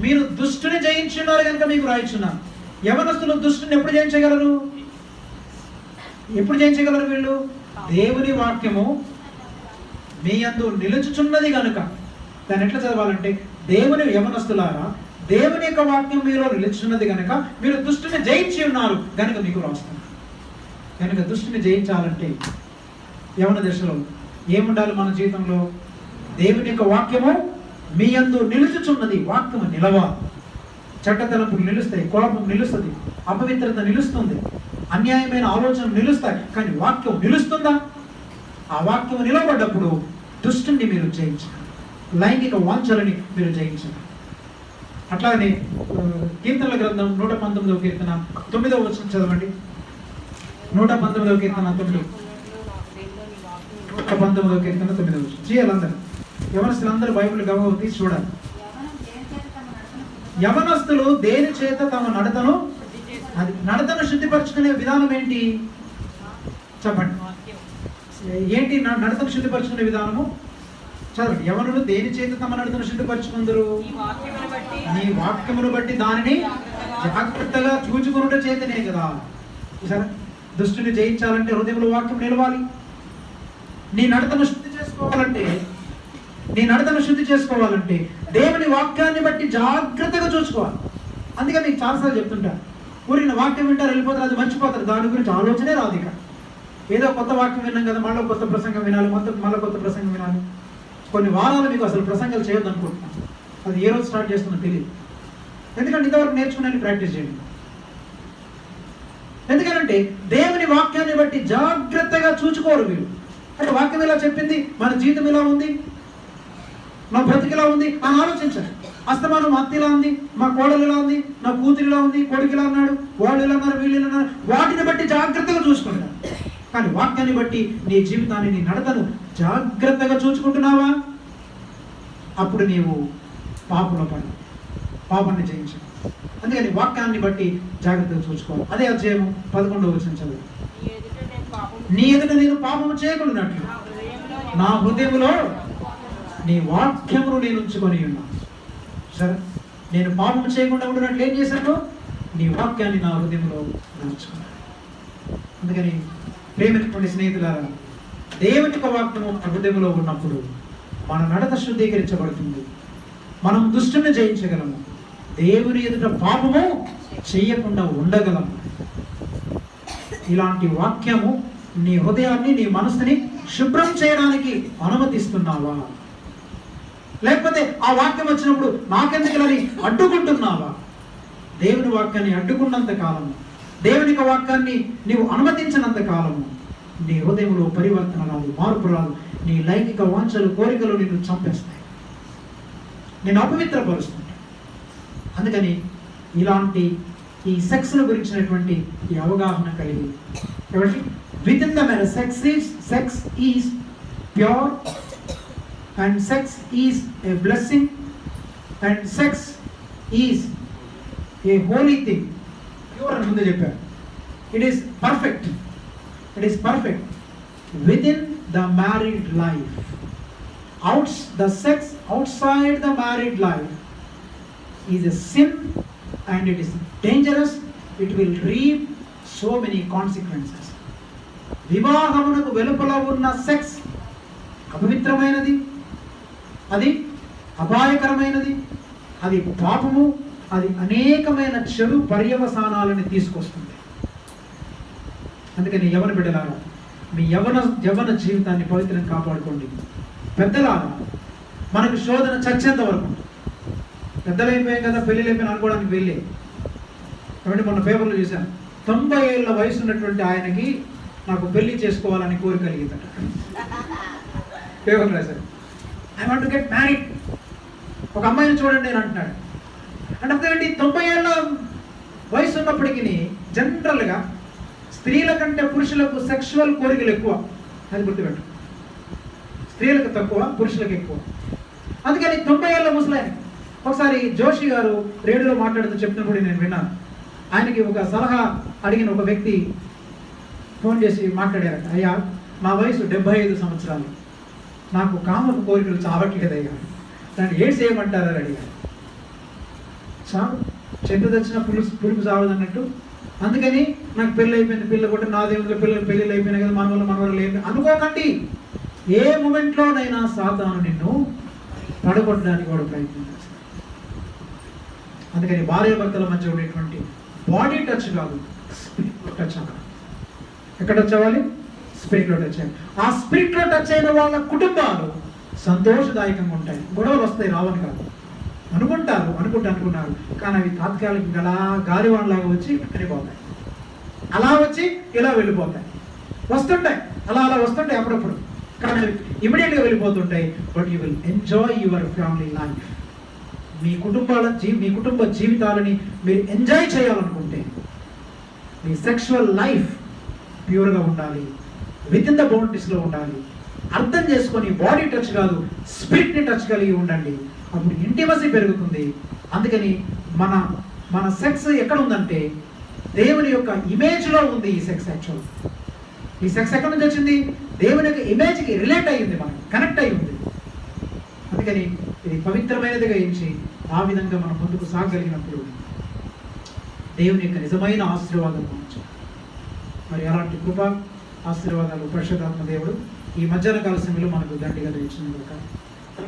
S1: మీరు దుష్టుని జయించున్నారు కనుక మీకు వ్రాయించున్నాను. యవనస్తులు దుష్టుని ఎప్పుడు జయించగలరు? వీళ్ళు దేవుని వాక్యము మీ యందు నిలుచుచున్నది కనుక. దాన్ని ఎట్లా చదవాలంటే, దేవుని యవనస్తులారా దేవుని యొక్క వాక్యం మీలో నిలుచున్నది కనుక మీరు దుష్టుని జయించి ఉన్నారు కనుక మీకు రాస్తున్నారు. కనుక దుష్టుని జయించాలంటే యవన దశలో ఏముండాలి మన జీవితంలో? దేవుని యొక్క వాక్యము మీ యందు నిలుచుచున్నది. వాక్యము నిలవాలి. చెడ్డ తలంపులు నిలుస్తాయి, కోపం నిలుస్తుంది, అపవిత్రత నిలుస్తుంది, అన్యాయమైన ఆలోచనలు నిలుస్తాయి. కానీ వాక్యం నిలుస్తుందా? ఆ వాక్యం నిలబడ్డప్పుడు దుష్టుని మీరు జయించాలి, లైంగిక వాంఛలని మీరు జయించాలి. అట్లానే కీర్తనల గ్రంథం 119వ కీర్తన 9వ వచనం చదవండి. 119వ కీర్తన 9వ కీర్తన 9వ వచనం చేయాలందరూ. యవనస్తులందరూ బైబిల్ గమనం తీసి చూడాలి. యవనస్తులు దేని చేత తమ నడతను శుద్ధిపరచుకునే విధానం ఏంటి చెప్పండి? ఏంటి నడతను శుద్ధిపరచుకునే విధానము? చదవండి. యవనులు దేని చేత తమ నడతను శుద్ధిపరచుకుందరు? నీ వాక్యమును బట్టి దానిని జాగ్రత్తగా చూచుకునుట చేతనే కదా. సరే, దుష్టుని జయించాలంటే హృదయంలో వాక్యం నిలవాలి. నీ నడతను శుద్ధి చేసుకోవాలంటే దేవుని వాక్యాన్ని బట్టి జాగ్రత్తగా చూసుకోవాలి. అందుకే మీకు చాలాసార్లు చెప్తుంటా, ఊరిన వాక్యం వింటారు, వెళ్ళిపోతారు, అది మర్చిపోతారు, దాని గురించి ఆలోచనే రాదు. ఇక ఏదో కొత్త వాక్యం విన్నాం కదా, మళ్ళీ కొత్త ప్రసంగం వినాలి, మళ్ళీ కొత్త ప్రసంగం వినాలి. కొన్ని వారాలు మీకు అసలు ప్రసంగాలు చేయొద్దు అనుకుంటున్నాను. అది ఏ రోజు స్టార్ట్ చేస్తుందో తెలియదు. ఎందుకంటే ఇంతవరకు నేర్చుకుని ప్రాక్టీస్ చేయండి. ఎందుకంటే దేవుని వాక్యాన్ని బట్టి జాగ్రత్తగా చూచుకోరు వీళ్ళు. అంటే వాక్యం ఇలా చెప్పింది, మన జీవితం ఇలా ఉంది, నా బ్రతికి ఇలా ఉంది అని ఆలోచించాలి. అస్తమానం మా అత్త ఇలా ఉంది, మా కోడలు ఇలా ఉంది, నా కూతురు ఇలా ఉంది, కొడుకు ఇలా ఉన్నాడు, వాళ్ళు ఇలా ఉన్నారు, వీళ్ళు ఇలా ఉన్నారు, వాటిని బట్టి జాగ్రత్తగా చూసుకుంటారు. కానీ వాక్యాన్ని బట్టి నీ జీవితాన్ని, నీ నడతను జాగ్రత్తగా చూసుకుంటున్నావా? అప్పుడు నీవు పాపంలో పడి పాపాన్ని జయించు. అందుకని వాక్యాన్ని బట్టి జాగ్రత్తగా చూసుకోవాలి. అదే అధ్యాయం 11వ వచనం చదువు. నీ ఎదుట నేను పాపము చేయకుండానట్లు నా హృదయములో నీ వాక్యమును నేను ఉంచుకొని ఉన్నాను. సరే, నేను పాపము చేయకుండా ఉండినట్లు ఏం చేశాను? నీ వాక్యాన్ని నా హృదయంలో ఉంచుకున్నాను. అందుకని ప్రేమించుకునే స్నేహితులారా, దేవుని యొక్క వాక్యము హృదయంలో ఉన్నప్పుడు మన నడత శుద్ధీకరించబడుతుంది. మనం దుష్టుని జయించగలము. దేవుని ఎదుట పాపము చేయకుండా ఉండగలము. ఇలాంటి వాక్యము నీ హృదయాన్ని, నీ మనసుని శుభ్రం చేయడానికి అనుమతిస్తున్నావా? లేకపోతే ఆ వాక్యం వచ్చినప్పుడు నాకెందుకులని అడ్డుకుంటున్నావా? దేవుని వాక్యాన్ని అడ్డుకున్నంత కాలము, దేవుని వాక్యాన్ని నీవు అనుమతించినంత కాలము నీ హృదయంలో పరివర్తన రాదు, మార్పు రాదు. నీ లైంగిక వాంఛలు, కోరికలు నిన్ను చంపేస్తాయి, నేను అపవిత్రపరుస్తుంటాను. అందుకని ఇలాంటి ఈ సెక్స్ గురించినటువంటి ఈ అవగాహన కలిగి కాబట్టి with in the marriage sex is pure and sex is a blessing and sex is a Holi thing. Pure అని ముందే చెప్పారు. It is perfect with in the married life. The sex outside the married life is a sin and it is dangerous. It will reap so many consequences. వివాహమునకు వెలుపల ఉన్న sex అపవిత్రమైనది, అది అపాయకరమైనది, అది పాపము, అది అనేకమైన చెడు పర్యవసానాలను తీసుకొస్తుంది. అందుకని యవన బిడ్డలారా, మీ యవన జీవితాన్ని పవిత్రంగా కాపాడుకోండి. పెద్దలారా, మనకు శోధన చచ్చేంత వరకు. పెద్దలైపోయాం కదా, పెళ్ళిళ్ళు అయిపోయిన అనుకోవడానికి వెళ్ళే కాబట్టి మొన్న పేపర్లో చూశాను, 90 ఏళ్ళ వయసు ఉన్నటువంటి ఆయనకి నాకు పెళ్లి చేసుకోవాలని కోరిక కలిగిందట. పేపర్ రాశారు, I want to get married. ఒక అమ్మాయిని చూడండి అని అంటున్నాడు. అంటే ఏంటి, 90 ఏళ్ళ వయసు ఉన్నప్పటికీ జనరల్గా స్త్రీల కంటే పురుషులకు సెక్షువల్ కోరికలు ఎక్కువ. అది గుర్తుపెట్టు, స్త్రీలకు తక్కువ, పురుషులకు ఎక్కువ. అందుకని 90 ఏళ్ళ ముసలాయన ఒకసారి జోషి గారు రేడియోలో మాట్లాడుతూ చెప్తున్నప్పుడు నేను విన్నాను. ఆయనకి ఒక సలహా అడిగిన ఒక వ్యక్తి ఫోన్ చేసి మాట్లాడారు, అయ్యా మా వయసు 75 సంవత్సరాలు, నాకు కామపు కోరికలు చావట్లేదయ్యా, దాన్ని ఏం చేయమంటారు అని అడిగారు. చావు, చెట్టు తెచ్చిన పులుపు చావదు అన్నట్టు. అందుకని నాకు పెళ్ళి అయిపోయింది, పిల్ల కూడా నా దేవుళ్ళ పెళ్ళిళ్ళు అయిపోయినాయి కదా, మనవలు ఏమి అనుకోకండి. ఏ మూమెంట్లోనైనా సాతాను నిన్ను పడగొట్టడానికి కూడా ప్రయత్నం చేస్తాడు. అందుకని భార్య భర్తల మధ్య ఉండేటువంటి బాడీ టచ్ కాదు, స్పిరిట్లో టచ్ అవ్వాలి. ఎక్కడ టచ్ అవ్వాలి? స్పిరిట్లో టచ్ అవ్వాలి. ఆ స్పిరిట్లో టచ్ అయిన వాళ్ళ కుటుంబాలు సంతోషదాయకంగా ఉంటాయి. గొడవలు వస్తాయి, రావని కాదు. అనుకున్నారు కానీ అవి తాత్కాలికంగా అలా గాలివానలాగా వచ్చి వెంటనే పోతాయి, అలా వచ్చి ఇలా వెళ్ళిపోతాయి, వస్తుంటాయి, అలా వస్తుంటాయి అప్పుడప్పుడు, కానీ అవి ఇమీడియట్గా వెళ్ళిపోతుంటాయి. But you will enjoy your family life. మీ కుటుంబ జీవితాలని మీరు ఎంజాయ్ చేయాలనుకుంటే మీ సెక్షువల్ లైఫ్ ప్యూర్గా ఉండాలి, విత్ ఇన్ ద బౌండరీస్లో ఉండాలి. అర్థం చేసుకొని బాడీ టచ్ కాదు, స్పిరిట్ని టచ్ కలిగి ఉండండి. అప్పుడు ఇంటిమసీ పెరుగుతుంది. అందుకని మన సెక్స్ ఎక్కడ ఉందంటే దేవుని యొక్క ఇమేజ్లో ఉంది. ఈ సెక్స్ ఎక్కడి నుంచి వచ్చింది? దేవుని యొక్క ఇమేజ్కి రిలేట్ అయ్యింది, మనకి కనెక్ట్ అయి ఉంది. అందుకని ఇది పవిత్రమైనదిగా ఎంచి ఆ విధంగా మనం ముందుకు సాగలిగినప్పుడు దేవుని యొక్క నిజమైన ఆశీర్వాదం పొందవచ్చు. మరి అలాంటి కృప ఆశీర్వాదాలు పరిశుద్ధాత్మ దేవుడు ఈ మధ్యాహ్న కాల సమయంలో మనకు దండిగా ఇచ్చినందుకు